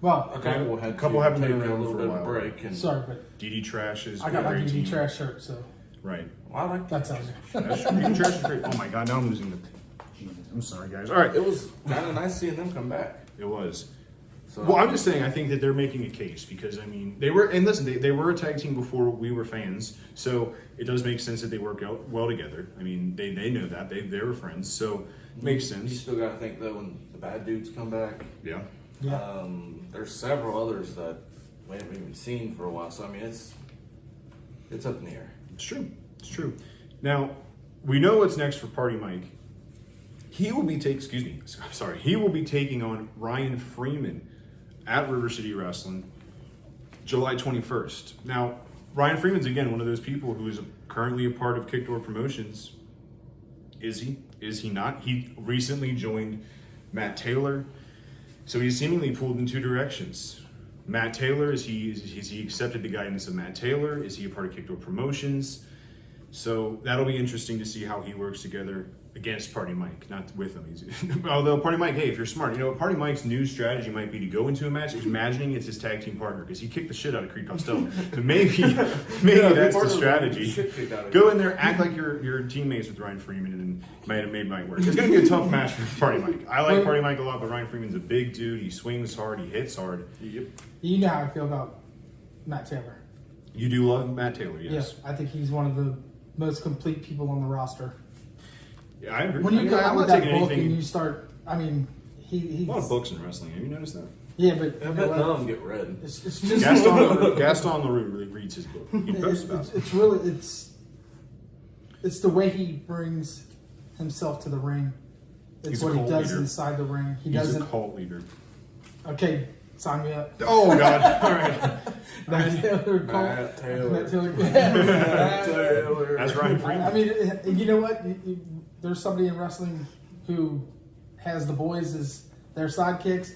Well, a couple had couple to haven't take been a around little for a bit of a while. break. And sorry, but DD Trash is I got my great DD team. trash shirt, so Right. I like that. that sounds That's true. DD Trash is great. Oh my God, now I'm losing the. I'm sorry, guys. All right. It was kind of nice seeing them come back. It was. So, Well, I'm just saying, I think that they're making a case because, I mean, they were, and listen, they were a tag team before we were fans, so it does make sense that they work out well together. I mean, they know that. They were friends, so it makes You sense. still got to think though when the bad dudes come back. Yeah. yeah. There's several others that we haven't even seen for a while. So I mean, it's up in the air. It's true. It's true. Now, we know what's next for Party Mike. He will be He will be taking on Ryan Freeman at River City Wrestling, July 21st. Now, Ryan Freeman's again one of those people who is currently a part of Kickdoor Promotions. Is he? Is he not? He recently joined Matt Taylor. So he's seemingly pulled in two directions. Matt Taylor, has he accepted the guidance of Matt Taylor? Is he a part of Kicked Over Promotions? So that'll be interesting to see how he works together against Party Mike, not with him. Although Party Mike, hey, if you're smart, Party Mike's new strategy might be to go into a match imagining it's his tag team partner, because he kicked the shit out of Creed Costello. So maybe that's the strategy. Go in there, act like you're teammates with Ryan Freeman, and then made Mike work. It's going to be a tough match for Party Mike. I like Party Mike a lot, but Ryan Freeman's a big dude. He swings hard. He hits hard. Yep. You know how I feel about Matt Taylor. You do love Matt Taylor, yes. Yeah, I think he's one of the most complete people on the roster. Yeah, I agree. When you come I'm out with not that taking book anything. and you start, he's A lot of books in wrestling. Have you noticed that? Yeah, but I bet none of them get read. it's just Gaston LaRue really reads his book. He posts about it. it's really it's the way he brings himself to the ring. It's He's a what he cult does leader. inside the ring. He He's doesn't. a cult leader. Okay, sign me up. Oh God! All right. Matt Taylor, cult. Matt Taylor. Matt Taylor. Matt Taylor. That's Ryan Freeman. I mean, you know what? There's somebody in wrestling who has the boys as their sidekicks.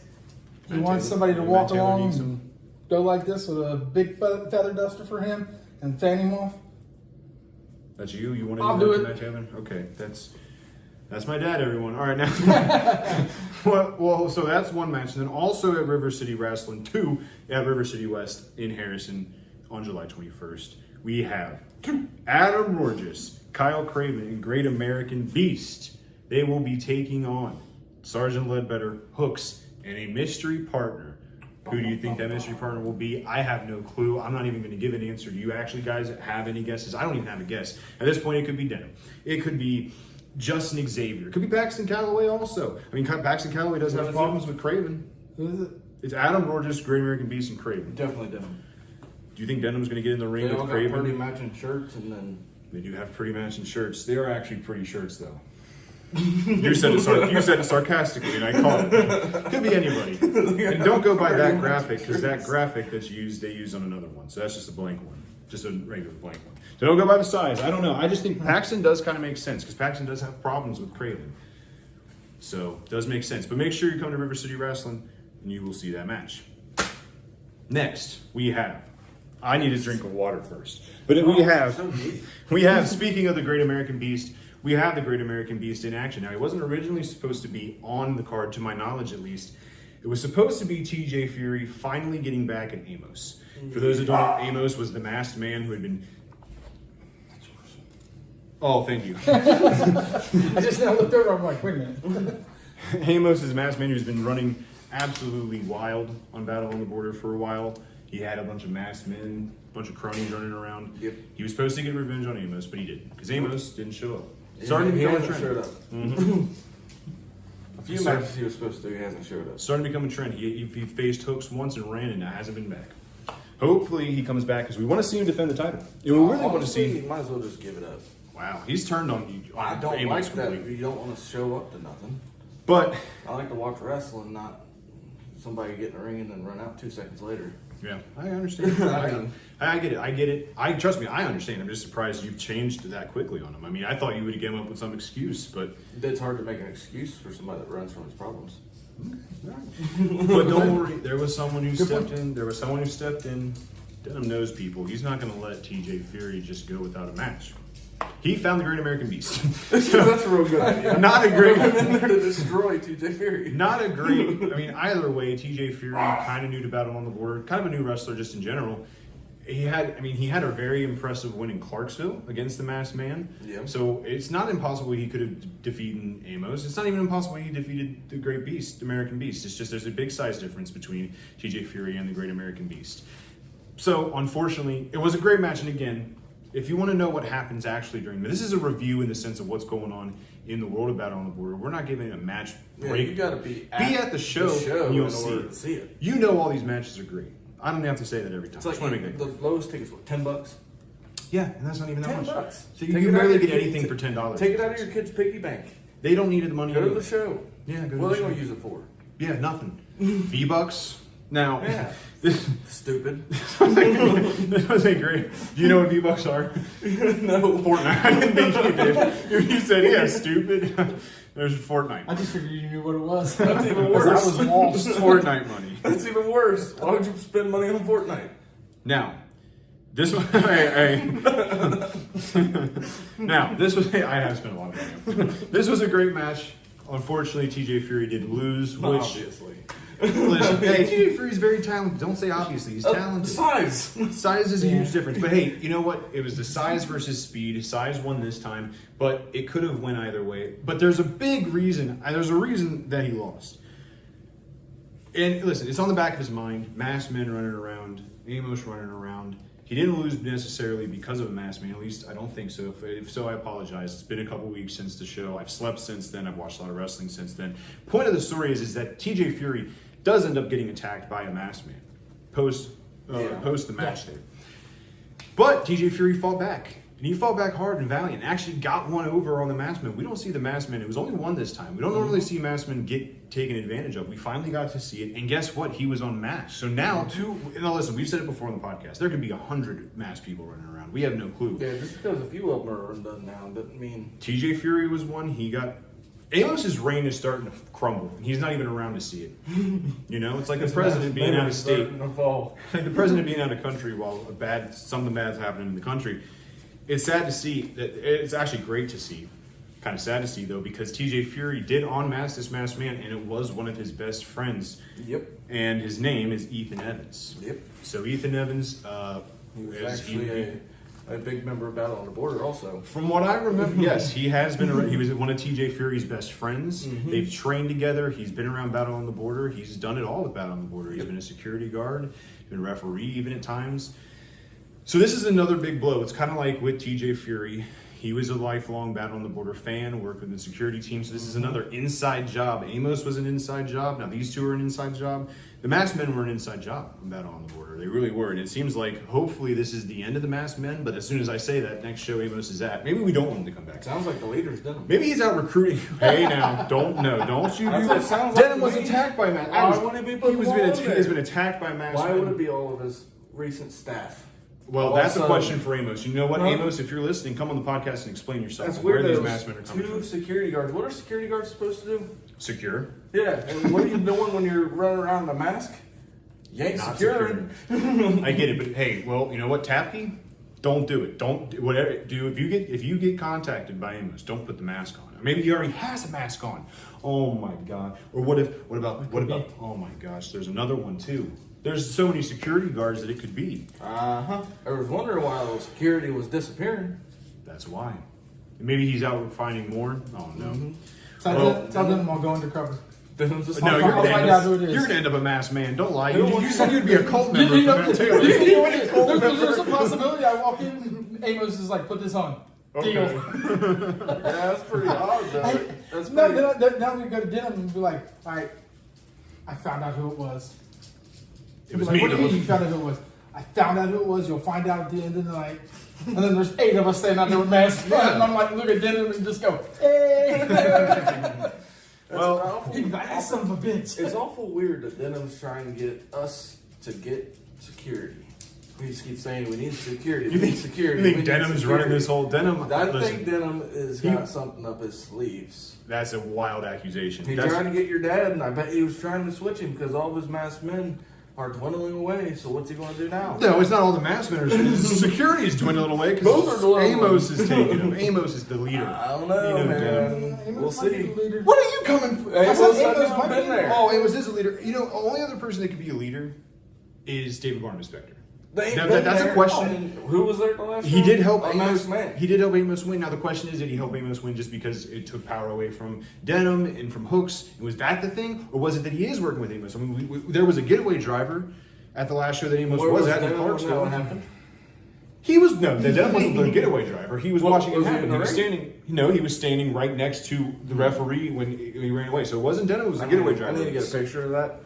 He Matt wants Taylor. somebody to Matt walk Taylor along needs and go like this with a big feather duster for him and fan him off. That's you. You want I'll to do do it. Matt Taylor? Okay, that's my dad. Everyone. All right, now. well, so that's one match, and then also at River City Wrestling 2 at River City West in Harrison on July 21st, we have Adam Rorges, Kyle Craven, and Great American Beast. They will be taking on Sergeant Ledbetter, Hooks, and a mystery partner. Who do you think that mystery partner will be? I have no clue. I'm not even going to give an answer. Do you actually guys have any guesses? I don't even have a guess. At this point, it could be Denham. It could be Justin Xavier. It could be Paxton Calloway also. I mean, Paxton Calloway doesn't have problems with Craven. Who is it? It's Adam Rorges, Great American Beast, and Craven. Definitely Denham. Do you think Denham's going to get in the ring They all with got pretty Craven? matching shirts, and then They do have pretty matching shirts. They are actually pretty shirts, though. You said it sarcastically, and I caught it. Could be anybody. And don't go by that graphic, because that graphic that's used, they use on another one. So that's just a blank one. Just a regular blank one. So don't go by the size. I don't know. I just think Paxton does kind of make sense, because Paxton does have problems with Craven. So it does make sense. But make sure you come to River City Wrestling, and you will see that match. Next, we have... I need a drink of water first. But we have, speaking of the Great American Beast, we have the Great American Beast in action. Now, he wasn't originally supposed to be on the card, to my knowledge at least. It was supposed to be TJ Fury finally getting back at Amos. For those who don't know, Amos was the masked man who had been... Oh, thank you. I just now looked over. I'm like, wait a minute. Amos is a masked man who's been running absolutely wild on Battle on the Border for a while. He had a bunch of masked men, a bunch of cronies running around. Yep. He was supposed to get revenge on Amos, but he didn't, because Amos didn't show up. he Starting to become a hasn't trend. showed up. Mhm. A few matches he was supposed to, he hasn't showed up. Starting to become a trend. He faced Hooks once and ran, and now hasn't been back. Hopefully he comes back, because we want to see him defend the title. And we really want to Honestly, see. you might as well just give it up. Wow, he's turned on you. I don't Amos like that. completely. You don't want to show up to nothing. But I like to watch wrestling, not somebody get in the ring and then run out 2 seconds later. yeah, I understand. I get it. I get it. Trust me, I understand. I'm just surprised you've changed that quickly on him. I mean, I thought you would have given up with some excuse, but It's hard to make an excuse for somebody that runs from his problems. but don't worry. There was someone who stepped in. There was someone who stepped in. Denham knows people. He's not going to let TJ Fury just go without a match. He found the Great American Beast. That's a real good idea. Not a great. in there to destroy TJ Fury. Not a great. I mean, either way, TJ Fury kind of new to Battle on the Border. Kind of a new wrestler just in general. He had a very impressive win in Clarksville against the Masked Man. Yeah. So it's not impossible he could have defeated Amos. It's not even impossible he defeated the Great Beast, American Beast. It's just there's a big size difference between TJ Fury and the Great American Beast. So unfortunately, it was a great match. And again, if you want to know what happens actually during this is a review in the sense of what's going on in the world of Battle on the Border. We're not giving a match break. Yeah, you got to be at the show and you'll in order to see see it. You know all these matches are great. I don't have to say that every time. It's like Just wanna make the that- lowest ticket's what, $10? Yeah, and that's not even that $10. much. So Take you it can out barely of your get kid- anything for $10. Take it out of your kid's piggy bank. They don't need the money. Go to anyway. the show. Yeah, go to What the are they going show. to use it for? Yeah, nothing. V-Bucks, Now, this Stupid. this was a great. Do you know what V-Bucks are? No. Fortnite. I didn't think you did. You said, yeah, stupid. There's Fortnite. I just figured you knew what it was. That's even 'Cause worse. I was lost. Fortnite money. That's even worse. Why would you spend money on Fortnite? Now, this was. Now, this was. I have spent a lot of money. This was a great match. Unfortunately, TJ Fury did lose, which. Obviously. Listen, hey, TJ Fury's very talented. Don't say obviously. He's talented. Size. Size is a huge difference. But hey, you know what? It was the size versus speed. Size won this time, but it could have went either way. But there's a big reason. There's a reason that he lost. And listen, it's on the back of his mind. Masked men running around. Amos running around. He didn't lose necessarily because of a masked man. At least I don't think so. If so, I apologize. It's been a couple weeks since the show. I've slept since then. I've watched a lot of wrestling since then. Point of the story is that TJ Fury does end up getting attacked by a masked man post the match there. But TJ Fury fought back. And he fought back hard and valiant. Actually got one over on the masked man. We don't see the masked man. It was only one this time. We don't normally see masked men get taken advantage of. We finally got to see it. And guess what? He was unmasked. So now, now listen, we've said it before on the podcast. There could be 100 masked people running around. We have no clue. Yeah, just because a few of them are undone now doesn't mean... TJ Fury was one. He got... Amos's reign is starting to crumble. He's not even around to see it. You know, it's like the president being out of state. Like the president being out of country while something bad's happening in the country. It's sad to see. It's actually great to see. Kind of sad to see though, because TJ Fury did unmask this masked man, and it was one of his best friends. Yep. And his name is Ethan Evans. Yep. So Ethan Evans, he was actually a big member of Battle on the Border also. From what I remember, yes, he has been. He was one of TJ Fury's best friends. Mm-hmm. They've trained together. He's been around Battle on the Border. He's done it all with Battle on the Border. He's been a security guard, been a referee even at times. So this is another big blow. It's kind of like with TJ Fury. He was a lifelong Battle on the Border fan, worked with the security team. So this is another inside job. Amos was an inside job. Now these two are an inside job. The masked men were an inside job in Battle on the Border. They really were. And it seems like hopefully this is the end of the masked men. But as soon as I say that, next show Amos is at. Maybe we don't want him to come back. Sounds like the leader's done him. Maybe he's out recruiting. Hey now, don't you do that. Sounds Denim like was attacked by a masked. Why would it be put He has been attacked by a masked Why man. would it be all of his recent staff? Well, that's a question for Amos. You know what, Amos? If you're listening, come on the podcast and explain yourself. That's weird. Where these masked men are coming from. Two security guards. What are security guards supposed to do? Secure. Yeah, and what are you doing when you're running around in a mask? You ain't Not secured. I get it, but hey, well, you know what, Tappy? Don't do it. Don't do whatever. If you get contacted by Amos, don't put the mask on. Maybe he already has a mask on. Oh my god. Or what about? Oh my gosh, there's another one too. There's so many security guards that it could be. I was wondering why the security was disappearing. That's why. Maybe he's out finding more. Oh no. Mm-hmm. Tell them I'll go undercover. No, I'll find out who it is. You're gonna end up a masked man. Don't lie. Who You wants said you'd be a cult member. There's a possibility I walk in, Amos is like, put this on. Okay. Deal. Yeah, that's pretty odd though. That's No, pretty... now we go to Denim and be like, all right, I found out who it was. It was Like, me. what do you mean you found out who it was? I found out who it was. You'll find out at the end of the night. And then there's 8 of us standing out there with masks on. And I'm like, look at Denim and just go, hey. Well, He'd be like, that son of a bitch. It's awful weird that Denim's trying to get us to get security. We just keep saying we need security. You think Denim's running this whole Denim? I think Denim has got something up his sleeves. That's a wild accusation. He's trying to get your dad, and I bet he was trying to switch him because all of his masked men are dwindling away. So what's he going to do now? No, it's not all the masked men. Security is dwindling away Both are because dwindling. Amos is taking him. Amos is the leader. I don't know, You know, man. Amos We'll might be see. the leader. What are you coming for? Amos Amos hasn't might been be- there. Oh, Amos is a leader. You know, the only other person that could be a leader is David Barnum Spector. They ain't That's been a there. question. And who was there the last He time? did help A Amos. masked man. He did help Amos win. Now the question is, did he help Amos win just because it took power away from Denim and from Hooks? Was that the thing, or was it that he is working with Amos? I mean, there was a getaway driver at the last show that Amos Where was was at in Denim when Clarksville. that happened? He was the Denim wasn't the getaway driver. He was watching it was he happen. in He the was ring? standing. No, he was standing right next to the referee when he ran away. So it wasn't Denim. It was the getaway driver. I need to get a picture of that.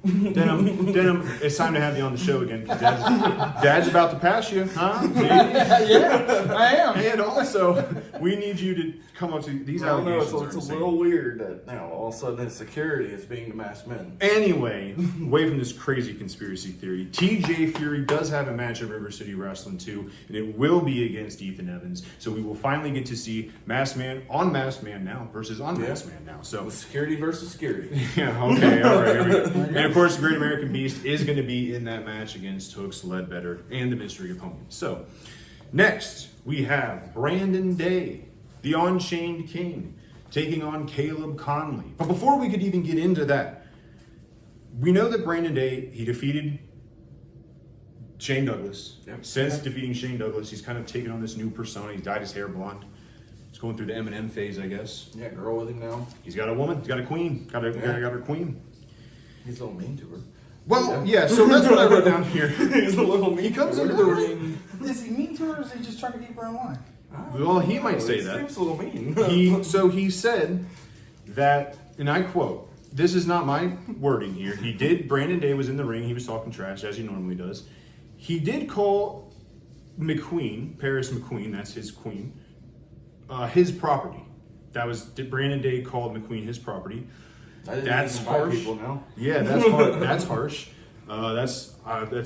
Denim, it's time to have you on the show again. 'Cause Dad's about to pass you, huh? See? Yeah, I am. And also, we need you to come up to these I don't know, allegations. it's are a insane. little weird that now all of a sudden it's security is being the masked men. Anyway, away from this crazy conspiracy theory, TJ Fury does have a match at River City Wrestling 2, and it will be against Ethan Evans. So we will finally get to see Masked Man on Masked Man now versus on Masked Man now. So Security versus security. yeah, okay, all right, here we go. And of course, the Great American Beast is going to be in that match against Hooks, Ledbetter, and the mystery opponent. So next, we have Brandon Day, the Unchained King, taking on Caleb Conley. But before we could even get into that, we know that Brandon Day, he defeated Shane Douglas. Yep. Since defeating Shane Douglas, he's kind of taken on this new persona. He's dyed his hair blonde. He's going through the Eminem phase, I guess. Yeah, girl with him now. He's got a woman. He's got a queen. Got her queen. He's a little mean to her. Well, yeah, so that's what I wrote down here. He's a little mean. He comes to into her. the ring. Is he mean to her, or is he just trying to keep her in line? Well, he might say He that. seems a little mean. He said that, and I quote, this is not my wording here. Brandon Day was in the ring. He was talking trash, as he normally does. He did call McQueen, Paris McQueen, that's his queen, his property. Brandon Day called McQueen his property. That's harsh. People now. Yeah, that's harsh. That's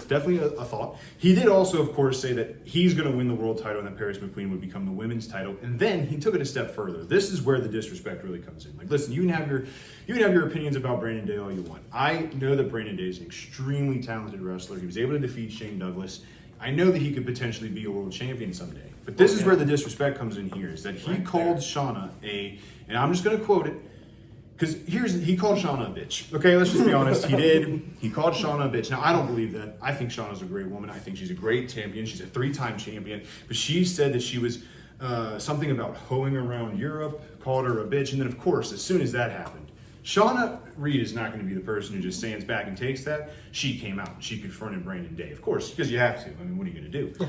definitely a thought. He did also, of course, say that he's going to win the world title and that Paris McQueen would become the women's title. And then he took it a step further. This is where the disrespect really comes in. Like, listen, you can have your opinions about Brandon Day all you want. I know that Brandon Day is an extremely talented wrestler. He was able to defeat Shane Douglas. I know that he could potentially be a world champion someday. But this is where the disrespect comes in here, is that he called Shauna and I'm just going to quote it, because he called Shauna a bitch. Okay, let's just be honest. He did. He called Shauna a bitch. Now, I don't believe that. I think Shauna's a great woman. I think she's a great champion. She's a 3-time champion. But she said that she was something about hoeing around Europe, called her a bitch. And then, of course, as soon as that happened, Shauna Reed is not going to be the person who just stands back and takes that. She came out and she confronted Brandon Day. Of course, because you have to. I mean, what are you going to do?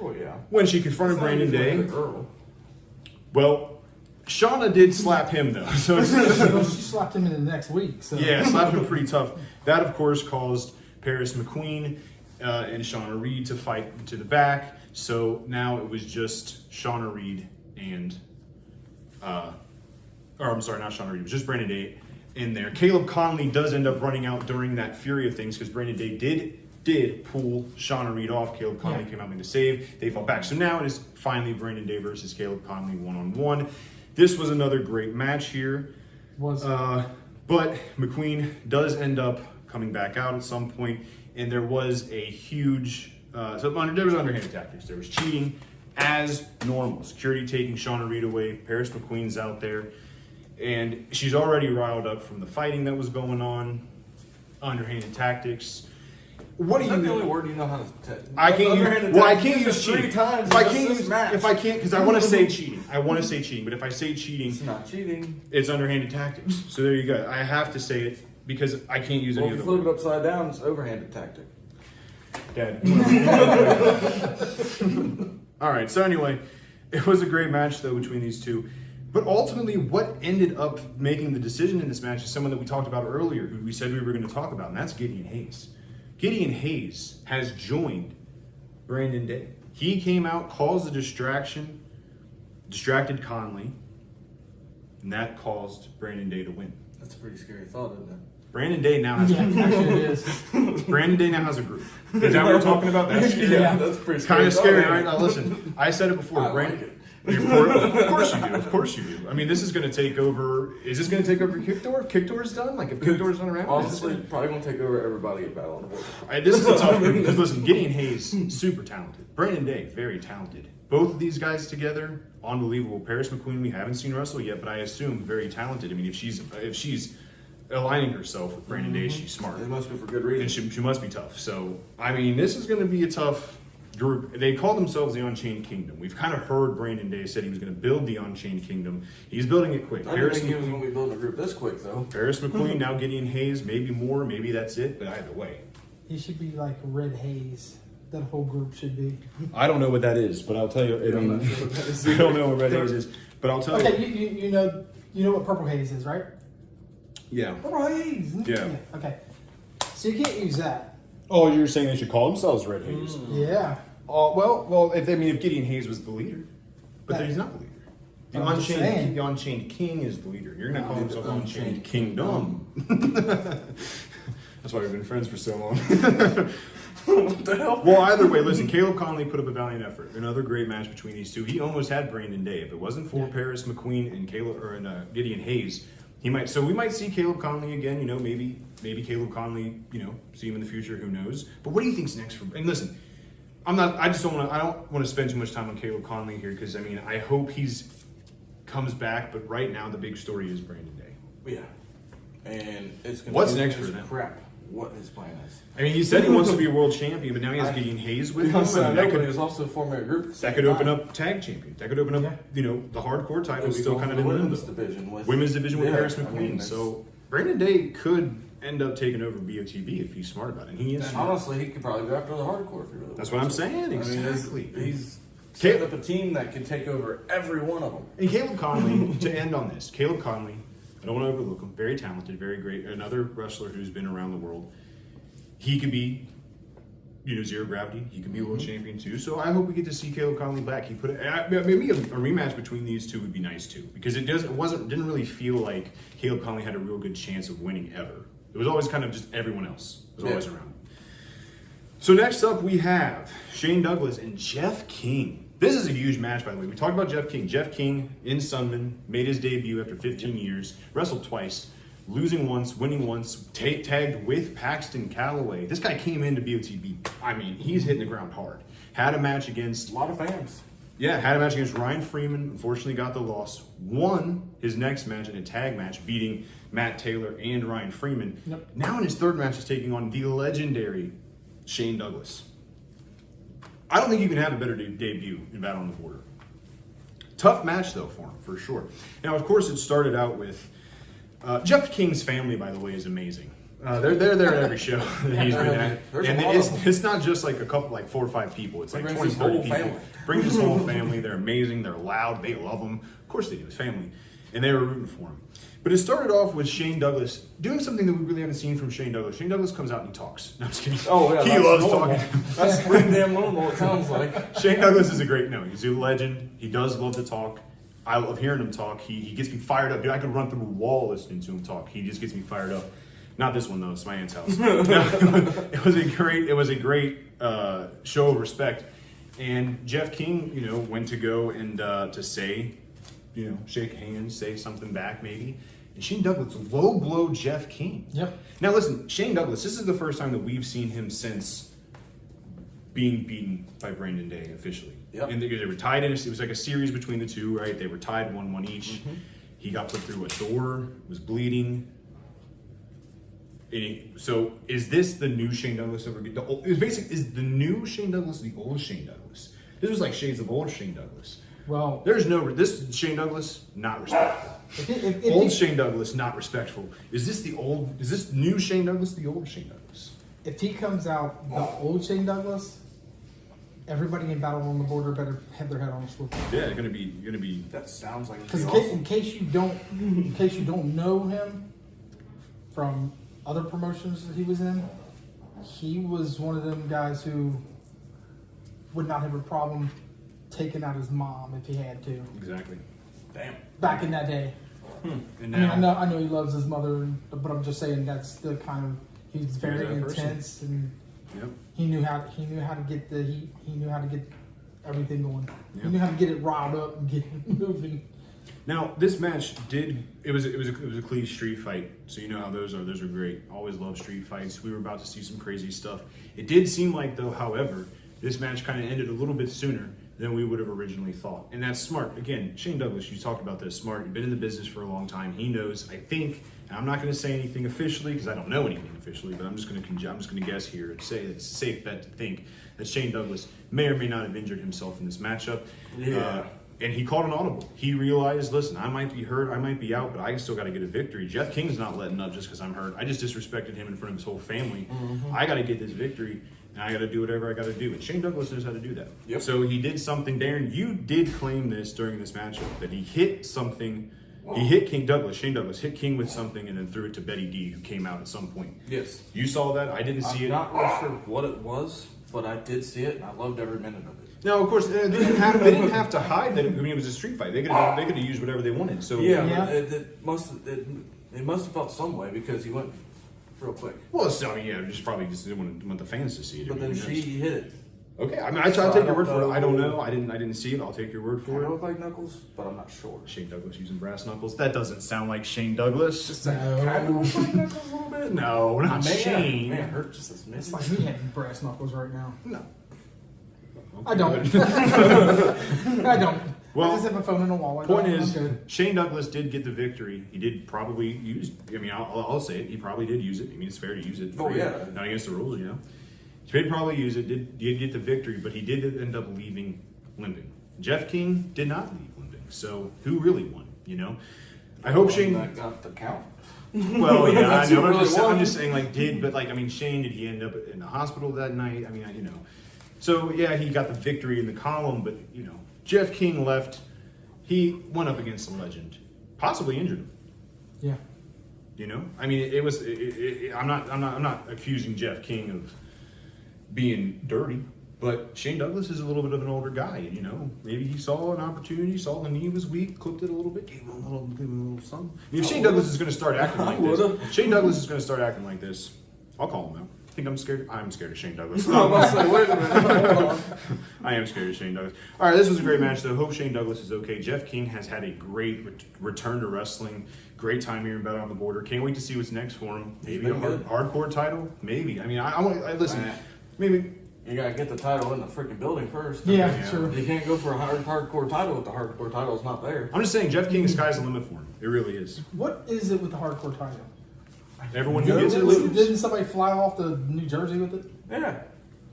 Oh, yeah. When she confronted Brandon Day, Girl. well, Shauna did slap him, though. So She slapped him in the next week. So. yeah, slapped him pretty tough. That, of course, caused Paris McQueen and Shauna Reed to fight to the back. So now it was just Shauna Reed and, I'm sorry, not Shauna Reed. It was just Brandon Day in there. Caleb Conley does end up running out during that fury of things because Brandon Day did pull Shauna Reed off. Caleb Conley came out and made the save. They fought back. So now it is finally Brandon Day versus Caleb Conley 1-on-1. This was another great match here. But McQueen does end up coming back out at some point, and there was a huge there was underhanded tactics. There was cheating as normal. Security taking Shauna Reed away. Paris McQueen's out there, and she's already riled up from the fighting that was going on. Underhanded tactics. What do you That's the know? only word you know how to say. I can't use. Well, I can't use three cheating. times. If I can't, because I want to say cheating. I want to say cheating, but if I say cheating, It's not cheating. it's underhanded tactics. So there you go. I have to say it because I can't use Well, any if of you the flip it upside down, it's overhanded tactic. Dad. All right. So anyway, it was a great match though between these two. But ultimately, what ended up making the decision in this match is someone that we talked about earlier, who we said we were going to talk about, and that's Gideon Hayes. Gideon Hayes has joined Brandon Day. He came out, caused the distracted Conley, and that caused Brandon Day to win. That's a pretty scary thought, isn't it? Brandon Day now has Actually, it is. Brandon Day now has a group. Is that what we're talking about? That's Yeah, that's pretty kind of thought, scary, man. right? Now listen, I said it before. I Brandon, like it. Of course you do. Of course you do. I mean, this is going to take over. Is this going to take over Kickdoor? If Kickdoor's done? Like, if Kickdoor's done around? Honestly, probably gonna take over everybody at Battle on the Border. This is a tough one. Because listen, Gideon Hayes, super talented. Brandon Day, very talented. Both of these guys together, unbelievable. Paris McQueen, we haven't seen wrestle yet, but I assume very talented. I mean, if she's aligning herself with Brandon Day, she's smart. It must be for good And reason. she must be tough. So, I mean, this is going to be a tough group. They call themselves the Unchained Kingdom. We've kind of heard Brandon Day said he was going to build the Unchained Kingdom. He's building it quick. I didn't think he was gonna be building a group this quick, though. Paris McQueen, now Gideon Hayes, maybe more, maybe that's it, but either way. He should be like Red Haze. That whole group should be. I don't know what that is, but I'll tell you. I mean, I don't know what Red Haze is, but I'll tell you. Okay, you know what Purple Haze is, right? Yeah. Purple Haze. Yeah. Okay. So you can't use that. Oh, you're saying they should call themselves Red Hayes? Yeah. Oh, well, if Gideon Hayes was the leader, but he's not the leader. The Unchained King is the leader. You're going to call himself Unchained Kingdom. That's why we've been friends for so long. What the hell? Well, either way, listen, Caleb Conley put up a valiant effort. Another great match between these two. He almost had Brandon Day. If it wasn't for Paris McQueen and Gideon Hayes, we might see Caleb Conley again. You know, maybe Caleb Conley. You know, see him in the future. Who knows? But what do you think's next for? And listen, I don't want to spend too much time on Caleb Conley here because I hope he's comes back. But right now, the big story is Brandon Day. Yeah, and it's gonna what's be next for them? Crap. What his plan is. I mean, he said he wants to be a world champion, but now he has Gideon Hayes with him. But he was also forming a group. That could open up tag champion. That could open up, the hardcore title. We still kind of in the women's division with Paris McQueen. So Brandon Day could end up taking over BOTB if he's smart about it. And he is. Honestly, he could probably go after the hardcore if he really. That's what I'm saying. Exactly. He's set up a team that can take over every one of them. And Caleb Conley, to end on this, Caleb Conley, I don't want to overlook him. Very talented, very great. Another wrestler who's been around the world. He could be, zero gravity. He could be a world champion too. So I hope we get to see Caleb Conley back. He put maybe a rematch between these two would be nice too, because didn't really feel like Caleb Conley had a real good chance of winning ever. It was always kind of just everyone else was always around. So next up we have Shane Douglas and Jeff King. This is a huge match, by the way. We talked about Jeff King. Jeff King in Sunman made his debut after 15 years, wrestled twice. Losing once, winning once, tagged with Paxton Calloway. This guy came into BOTB. I mean, he's hitting the ground hard. Had a match against... A lot of fans. Yeah, had a match against Ryan Freeman. Unfortunately got the loss. Won his next match in a tag match, beating Matt Taylor and Ryan Freeman. Yep. Now in his third match is taking on the legendary Shane Douglas. I don't think you can have a better debut in Battle on the Border. Tough match, though, for him, for sure. Now, of course, it started out with... Jeff King's family, by the way, is amazing. They're there at every show that he's been at. And it's not just like a couple, like 4 or 5 people. It's like 20, 30 people. Brings his whole family. They're amazing. They're loud. They love him. Of course they do. His family. And they were rooting for him. But it started off with Shane Douglas doing something that we really haven't seen from Shane Douglas. Shane Douglas comes out and he talks. No, I'm just kidding. Oh, yeah. He loves talking. That's pretty damn normal, it sounds like. Shane Douglas is a great, he's a legend. He does love to talk. I love hearing him talk. He gets me fired up. Dude, I could run through a wall listening to him talk. He just gets me fired up. Not this one though. It's my aunt's house. It was a great show of respect. And Jeff King, went to go and to say, shake hands, say something back maybe. And Shane Douglas low blow Jeff King. Yep. Now listen, Shane Douglas. This is the first time that we've seen him since being beaten by Brandon Day officially. Yep. And they were tied in. It was like a series between the two, right? They were tied 1-1 each. Mm-hmm. He got put through a door, was bleeding. So is this the new Shane Douglas? Is the new Shane Douglas the old Shane Douglas? This was like shades of old Shane Douglas. Well, this Shane Douglas not respectful. Old Shane Douglas not respectful. Is this new Shane Douglas the old Shane Douglas? If he comes out the old Shane Douglas, everybody in Battle on the Border better have their head on a swivel. Yeah, gonna be. That sounds like because in case you don't know him from other promotions that he was in, he was one of them guys who would not have a problem taking out his mom if he had to. Exactly. Damn. Back in that day. And now, I know he loves his mother, but I'm just saying that's the kind of he's very intense and yep. he knew how to get everything going. Yep. He knew how to get it riled up and get it moving. Now this match it was a clean street fight, so you know how those are. Those are great. Always love street fights. We were about to see some crazy stuff. It did seem like though, however, this match kind of ended a little bit sooner than we would have originally thought, and that's smart. Again, Shane Douglas, you talked about this. Smart. You've been in the business for a long time. He knows. I think. And I'm not going to say anything officially because I don't know anything officially, but I'm just going to guess here and say that it's a safe bet to think that Shane Douglas may or may not have injured himself in this matchup. Yeah. And he called an audible. He realized, listen, I might be hurt, I might be out, but I still got to get a victory. Jeff King's not letting up just because I'm hurt. I just disrespected him in front of his whole family. Mm-hmm. I got to get this victory, and I got to do whatever I got to do. And Shane Douglas knows how to do that. Yep. So he did something. Darren, you did claim this during this matchup, that he hit something He hit Shane Douglas hit King with something and then threw it to Betty D, who came out at some point. Yes. You saw that? I didn't see it. I'm not really sure what it was, but I did see it, and I loved every minute of it. No, of course they didn't have to hide that. I mean, it was a street fight. They could have used whatever they wanted. So Yeah. It must have felt some way because he went real quick. Well, so, I mean, yeah, just probably just didn't want the fans to see it. But then she hit it. Okay, I mean, I'll take your word for it. I don't know. I didn't see it. I'll take your word for Kind it. of look like Knuckles, but I'm not sure. Shane Douglas using brass knuckles. That doesn't sound like Shane Douglas. Just kind of looks like Knuckles a little bit. No, not Shane. Man, hurt just as It's missed. like me having brass knuckles right now. No. I don't. I don't. Well, I just have my phone in a wallet. Point I'm is, good. Shane Douglas did get the victory. He did probably use. I mean, I'll say it. He probably did use it. I mean, it's fair to use it. Oh, yeah. Not against the rules, you know. He did probably use it. Did get the victory, but he did end up leaving limping. Jeff King did not leave limping. So who really won? You know. I hope Shane. That got the count. Well, yeah, I That's know. who I'm really just won. saying, like, but like, I mean, Shane, did he end up in the hospital that night? I mean, you know. So yeah, he got the victory in the column, but you know, Jeff King left. He went up against a legend, possibly injured him. Yeah. You know, I mean, it was. I'm not accusing Jeff King of being dirty, but Shane Douglas is a little bit of an older guy, and you know, maybe he saw an opportunity, saw the knee was weak, clipped it a little bit, gave him a little something. I mean, if Shane Douglas is going to start acting like this, if Shane Douglas is going to start acting like this, I'll call him out. I think I'm scared. I'm scared of Shane Douglas. I was like, wait a minute. Hold on. I am scared of Shane Douglas. All right, this was a great match, though. Hope Shane Douglas is okay. Jeff King has had a great return to wrestling. Great time here in Battle on the Border. Can't wait to see what's next for him. Maybe a hardcore title. Maybe. I mean, I want. Listen. Maybe. You gotta get the title in the freaking building first. Yeah, sure. You can't go for a hardcore title if the hardcore title is not there. I'm just saying, Jeff King, the sky's the limit for him. It really is. What is it with the hardcore title? Everyone who gets it loses. Didn't somebody fly off to New Jersey with it? Yeah.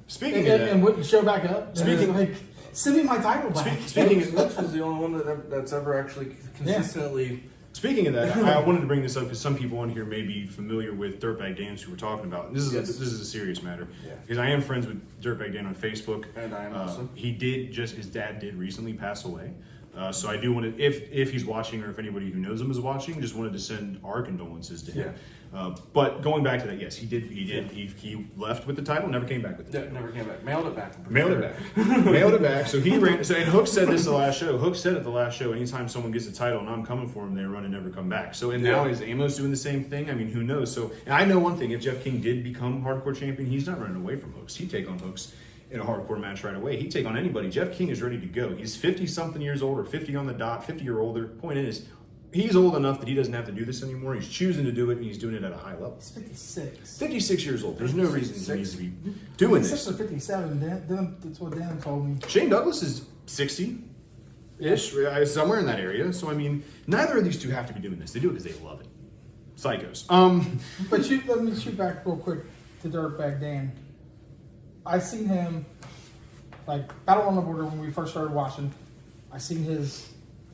Speaking of that, And wouldn't show back up? Speaking- like, send me my title back. speaking of Lux was the only one that's ever actually consistently. Speaking of that, I wanted to bring this up because some people on here may be familiar with Dirtbag Dan's who we're talking about. This is Yes. this is a serious matter Yeah. because I am friends with Dirtbag Dan on Facebook. And I am also. He did his dad did recently pass away. So I do want to, if he's watching or if anybody who knows him is watching, just wanted to send our condolences to him. But going back to that, yes, he did. He left with the title, never came back with it. Yeah, never came back. Mailed it back. Mailed it back. Mailed it back. So he ran. So and Hook said this the last show. Hook said at the last show, anytime someone gets a title and I'm coming for him, they run and never come back. So and now is Amos doing the same thing? I mean, who knows? So and I know one thing: if Jeff King did become hardcore champion, he's not running away from Hooks. He'd take on Hooks in a hardcore match right away. He'd take on anybody. Jeff King is ready to go. He's 50-something years old or 50 on the dot, 50 or older. Point is, he's old enough that he doesn't have to do this anymore. He's choosing to do it, and he's doing it at a high level. He's 56. 56 years old. There's no reason he needs to be doing 56 this. or 57. That's what Dan told me. Shane Douglas is 60-ish, somewhere in that area. So, I mean, neither of these two have to be doing this. They do it because they love it. Psychos. But let me shoot back real quick to Dirtbag Dan. I seen him, like, Battle on the Border when we first started watching. I seen his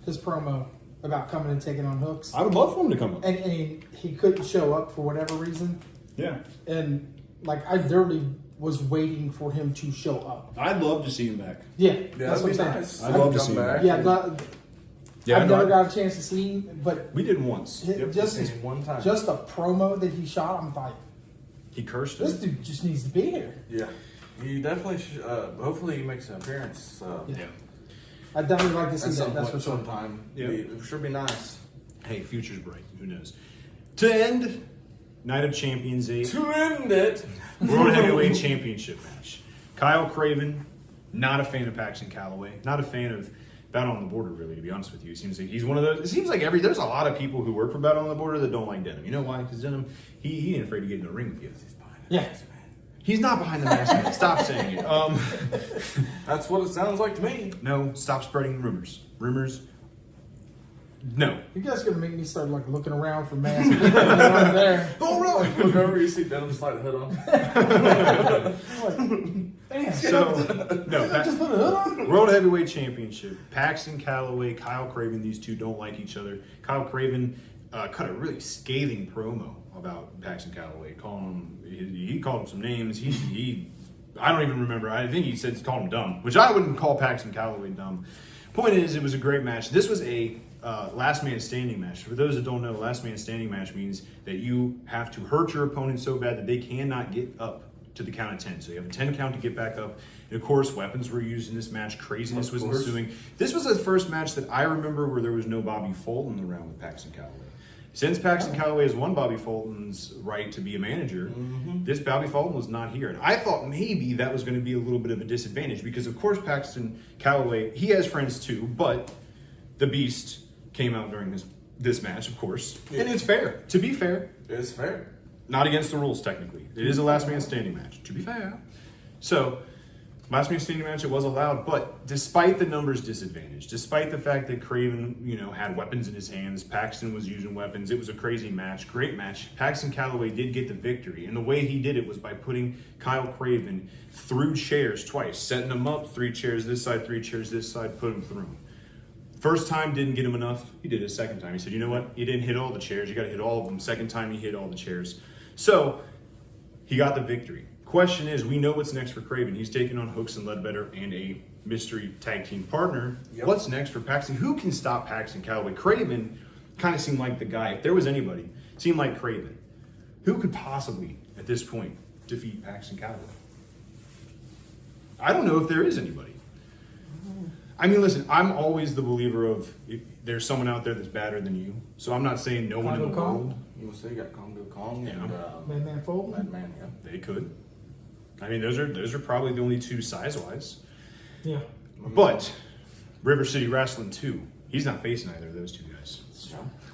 promo about coming and taking on Hooks. I would love for him to come up. And he couldn't show up for whatever reason. Yeah. And, like, I literally was waiting for him to show up. I'd love to see him back. Yeah, Yeah, that's what I'm saying. nice. I'd love to Come see him. back. Yeah, I've never got a chance to see him, but We did once. just Seen him one time. just a promo that he shot, I'm like, He cursed this us. dude just needs to be here. Yeah. You definitely should. Hopefully, he makes an appearance. Yeah. I definitely like to see At some that. That's point, for sure. sometime. Yeah. It should be nice. Hey, future's bright. Who knows? To end Night of Champions 8, To end it. World Heavyweight Championship match. Kyle Craven, not a fan of Paxton Calloway, not a fan of Battle on the Border, really, to be honest with you. It seems like he's one of those. It seems like there's a lot of people who work for Battle on the Border that don't like Denim. You know why? Because Denim, he ain't afraid to get in the ring with you. Yeah. He's not behind the mask, man. Stop saying it. That's what it sounds like to me. No, stop spreading rumors. Rumors. No. You guys are gonna make me start like looking around for masks right there. Oh, really? Look over, you see Denim slide the hood on. Like, damn. So, no. Did I just put a hood on? World Heavyweight Championship. Paxton Calloway, Kyle Craven. These two don't like each other. Kyle Craven cut a really scathing promo about Paxton Calloway, calling him. He called him some names. He I don't even remember. I think he called him dumb, which I wouldn't call Paxton Calloway dumb. Point is, it was a great match. This was a last man standing match. For those that don't know, last man standing match means that you have to hurt your opponent so bad that they cannot get up to the count of 10. So you have a 10 count to get back up. And of course, weapons were used in this match. Craziness was ensuing. This was the first match that I remember where there was no Bobby Fulton around with Paxton Calloway. Since Paxton Calloway has won Bobby Fulton's right to be a manager, this Bobby Fulton was not here. And I thought maybe that was going to be a little bit of a disadvantage because, of course, Paxton Calloway, he has friends too, but the Beast came out during this match, of course. Yeah. And it's fair. To be fair. It's fair. Not against the rules, technically. It is a last man standing match, to be fair. So, last man standing match, it was allowed, but despite the numbers disadvantage, despite the fact that Craven, had weapons in his hands, Paxton was using weapons, it was a crazy match, great match. Paxton Calloway did get the victory, and the way he did it was by putting Kyle Craven through chairs twice, setting him up, 3 chairs this side, 3 chairs this side, put him through. First time didn't get him enough. He did it a second time. He said, you know what? You didn't hit all the chairs. You got to hit all of them. Second time, he hit all the chairs. So, he got the victory. Question is, we know what's next for Craven. He's taking on Hooks and Ledbetter and a mystery tag team partner. Yep. What's next for Paxton? Who can stop Paxton Calloway? Craven kind of seemed like the guy. If there was anybody, it seemed like Craven. Who could possibly, at this point, defeat Paxton Calloway? I don't know if there is anybody. I mean, listen, I'm always the believer of there's someone out there that's better than you. So I'm not saying no one in the world. You say you got Congo Kong and Madman Fulton. Madman, yeah. They could. I mean, those are probably the only 2 size-wise. Yeah. But River City Wrestling 2, he's not facing either of those 2 guys.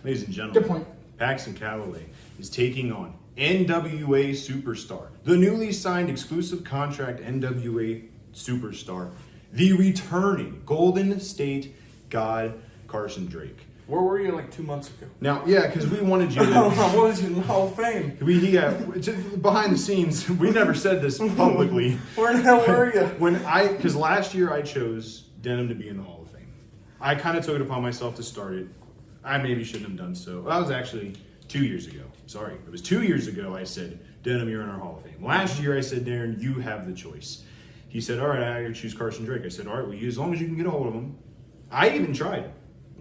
Ladies and gentlemen, good point. Paxton Calloway is taking on NWA Superstar, the newly signed exclusive contract NWA Superstar, the returning Golden State God Carson Drake. Where were you like 2 months ago? Now, yeah, because we wanted you to... I wanted you in the Hall of Fame. Behind the scenes, we never said this publicly. Where the hell were you? Because last year I chose Denim to be in the Hall of Fame. I kind of took it upon myself to start it. I maybe shouldn't have done so. That was actually 2 years ago. Sorry. It was 2 years ago I said, Denim, you're in our Hall of Fame. Last year I said, Darren, you have the choice. He said, all right, I got to choose Carson Drake. I said, all right, well, as long as you can get a hold of him. I even tried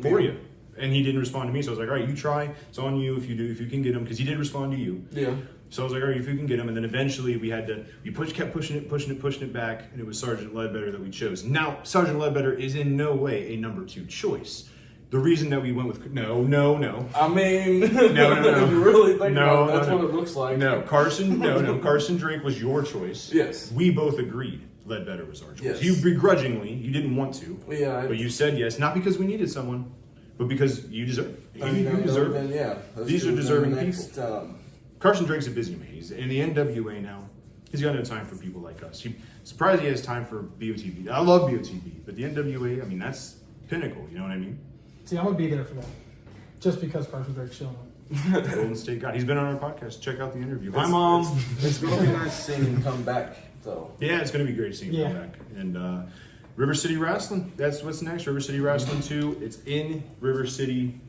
for you. And he didn't respond to me, so I was like, all right, you try. It's on you if you can get him, because he did respond to you. Yeah. So I was like, all right, if you can get him. And then eventually we kept pushing it back, and it was Sergeant Ledbetter that we chose. Now, Sergeant Ledbetter is in no way a number 2 choice. The reason that we went with no. I mean, no. If you really think about it, that's what it looks like. Carson Drake was your choice. Yes. We both agreed Ledbetter was our choice. Yes. You begrudgingly, you didn't want to. Yeah. But you said yes, not because we needed someone, but because you deserve it. You deserve it. Yeah. These are deserving people. Carson Drake's a busy man. He's in the NWA now. He's got no time for people like us. Surprised he has time for BOTB. I love BOTB, but the NWA, I mean, that's pinnacle. You know what I mean? See, I'm going to be there for that. Just because Carson Drake's showing up. Golden State God. He's been on our podcast. Check out the interview. Hi, Mom. It's going to be nice seeing him come back, though. Yeah, it's going to be great seeing him come back. And River City Wrestling. That's what's next. River City Wrestling 2. It's in River City.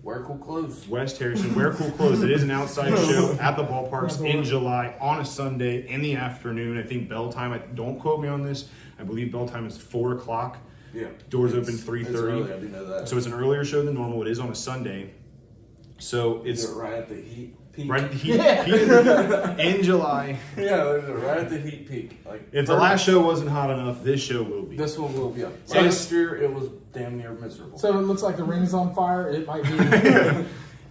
Where Cool Clothes. West Harrison. Where Cool Clothes. It is an outside show at the ballparks in July on a Sunday in the afternoon. I think bell time, don't quote me on this, I believe bell time is 4 o'clock. Yeah. Doors open 3:30. I do know that. So it's an earlier show than normal. It is on a Sunday. So it's right at the heat peak. Right at the heat in July. Yeah, right at the heat peak. Like if the last show wasn't hot enough, this show will be. This one will be. Last year it was damn near miserable. So it looks like the ring's on fire. It might be.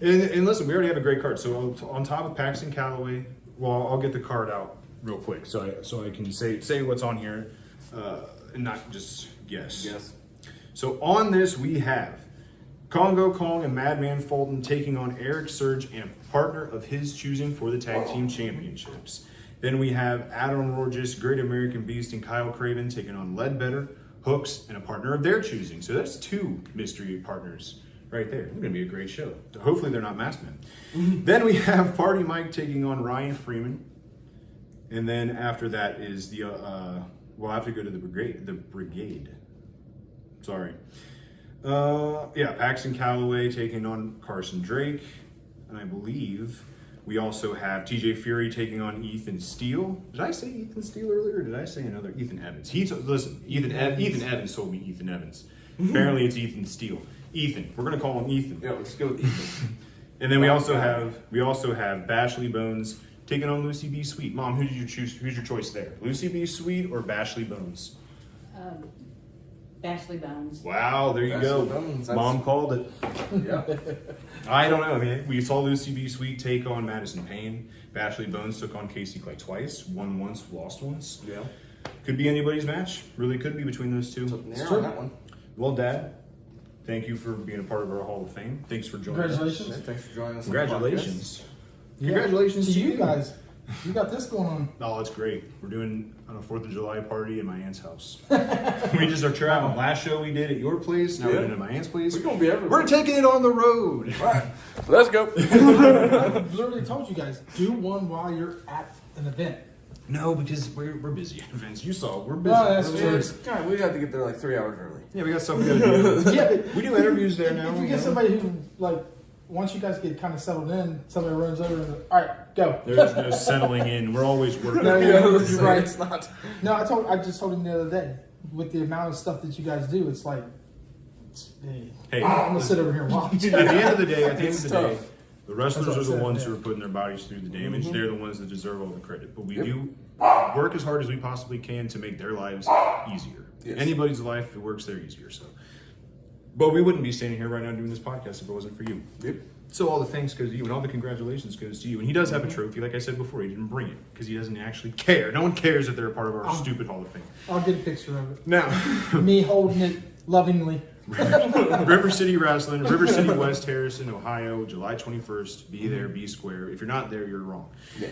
and listen, we already have a great card. So on top of Paxton Calloway, well, I'll get the card out real quick so I can say what's on here and not just guess. Yes. So on this we have Congo Kong and Madman Fulton taking on Eric Surge and a partner of his choosing for the Tag Team Championships. Then we have Adam Rorgis, Great American Beast, and Kyle Craven taking on Ledbetter, Hooks, and a partner of their choosing. So that's 2 mystery partners right there. It's going to be a great show. Hopefully they're not masked men. Then we have Party Mike taking on Ryan Freeman. And then after that is the, we'll have to go to the Brigade. Sorry. Paxton Calloway taking on Carson Drake. And I believe we also have TJ Fury taking on Ethan Steele. Did I say Ethan Steele earlier, or did I say another Ethan Evans? Ethan Evans told me Ethan Evans. Apparently it's Ethan Steele. Ethan. We're gonna call him Ethan. Yeah, let's go with Ethan. And then we also have Bashley Bones taking on Lucy B. Sweet. Mom, who did you choose? Who's your choice there? Lucy B. Sweet or Bashley Bones? Bashley Bones. Wow, there you Bashley go. Bones, Mom called it. Yeah. I don't know. I mean, we saw Lucy B. Sweet take on Madison Payne. Bashley Bones took on Casey Clay twice. Won once, lost once. Yeah. Could be anybody's match. Really could be between those two. Took near on that one. Well, Dad, thank you for being a part of our Hall of Fame. Thanks for joining us. Congratulations. Yeah, thanks for joining us. Congratulations. Yeah. Congratulations to you guys. You got this going on. Oh, it's great. We're doing on a 4th of July party in my aunt's house. We just are traveling. Last show we did at your place. Now we're doing it at my aunt's place. We're gonna be everywhere. We're taking it on the road. All right, let's go. I literally told you guys, do one while you're at an event. No, because we're busy at events. You saw we're busy. No, that's Yeah, true. God, we have to get there like 3 hours early. Yeah, we got stuff we gotta do. Yeah, but We do interviews there now. if you you get know. somebody who, like, once you guys get kind of settled in, somebody runs over and, all right, go. There's no settling in. We're always working. No, Yeah, you're listen, right. it's not. No, I just told him the other day, with the amount of stuff that you guys do, it's like, Hey, I'm gonna sit over here and watch. at the end of the day, It's day, tough. the wrestlers That's are what the I said, ones yeah. who are putting their bodies through the damage. They're the ones that deserve all the credit. But we Yep. do work as hard as we possibly can to make their lives easier. Yes. Anybody's life, it works there easier. So, but we wouldn't be standing here right now doing this podcast if it wasn't for you. Yep. So all the thanks goes to you, and all the congratulations goes to you. And he does have a trophy, like I said before. He didn't bring it because he doesn't actually care. No one cares that they're a part of our stupid Hall of Fame. I'll get a picture of it. Now, Me holding it lovingly. River City Wrestling, River City, West Harrison, Ohio, July 21st. Be there, be square. If you're not there, you're wrong. Yeah.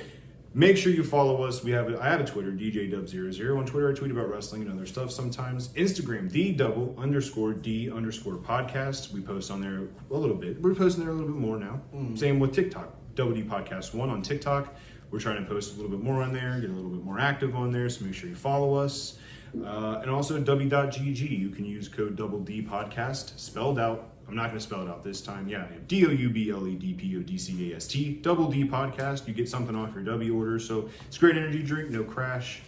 Make sure you follow us. I have a Twitter, DJDub00. On Twitter, I tweet about wrestling and other stuff sometimes. Instagram, _D_podcast. We post on there a little bit. We're posting there a little bit more now. Same with TikTok, WD Podcast 1 on TikTok. We're trying to post a little bit more on there, get a little bit more active on there, so make sure you follow us. And also W.GG. You can use code DD Podcast, spelled out. I'm not going to spell it out this time. Yeah, DOUBLEDPODCAST. Double D Podcast. You get something off your W order. So it's a great energy drink, no crash.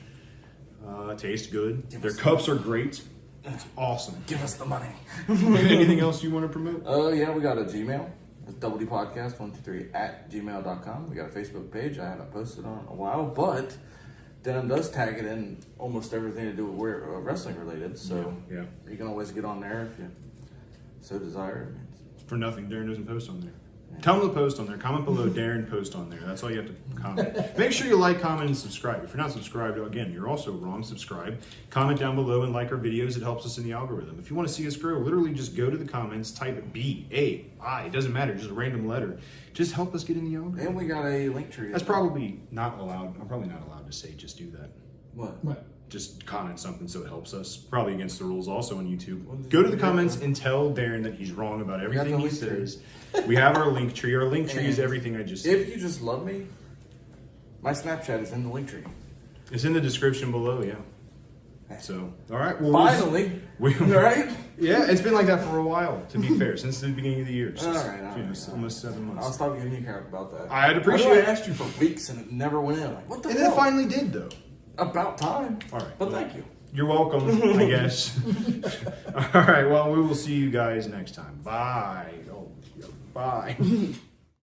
Tastes good. Their cups are great. It's awesome. Give us the money. Anything else you want to promote? Yeah, we got a Gmail. It's doubledpodcast123@gmail.com. We got a Facebook page. I haven't posted on in a while, but Denim does tag it in almost everything to do with wrestling related. So Yeah. you can always get on there if you so desire. For nothing, Darren doesn't post on there. Tell him to post on there. Comment below, Darren, post on there. That's all you have to comment. Make sure you like, comment, and subscribe. If you're not subscribed, again, you're also wrong. Subscribe. Comment down below and like our videos. It helps us in the algorithm. If you want to see us grow, literally just go to the comments, type BAI. It doesn't matter. Just a random letter. Just help us get in the algorithm. And we got a link tree. That's probably not allowed. I'm probably not allowed to say just do that. What? Just comment something so it helps us. Probably against the rules also on YouTube. Go to the comments and tell Darren that he's wrong about everything he says. We have our link tree. Our link tree is everything I just said. If you just love me, my Snapchat is in the link tree. It's in the description below, yeah. So, all right. Well, Finally. Right? Yeah, it's been like that for a while, to be fair, since the beginning of the year. All right. Almost 7 months. I'll stop giving you crap about that. I'd appreciate I it. asked you for weeks and it never went in. Like, what the And hell? then it finally did, though. About time. All right. But thank you. You're welcome, I guess. All right. Well, we will see you guys next time. Bye. Oh, bye.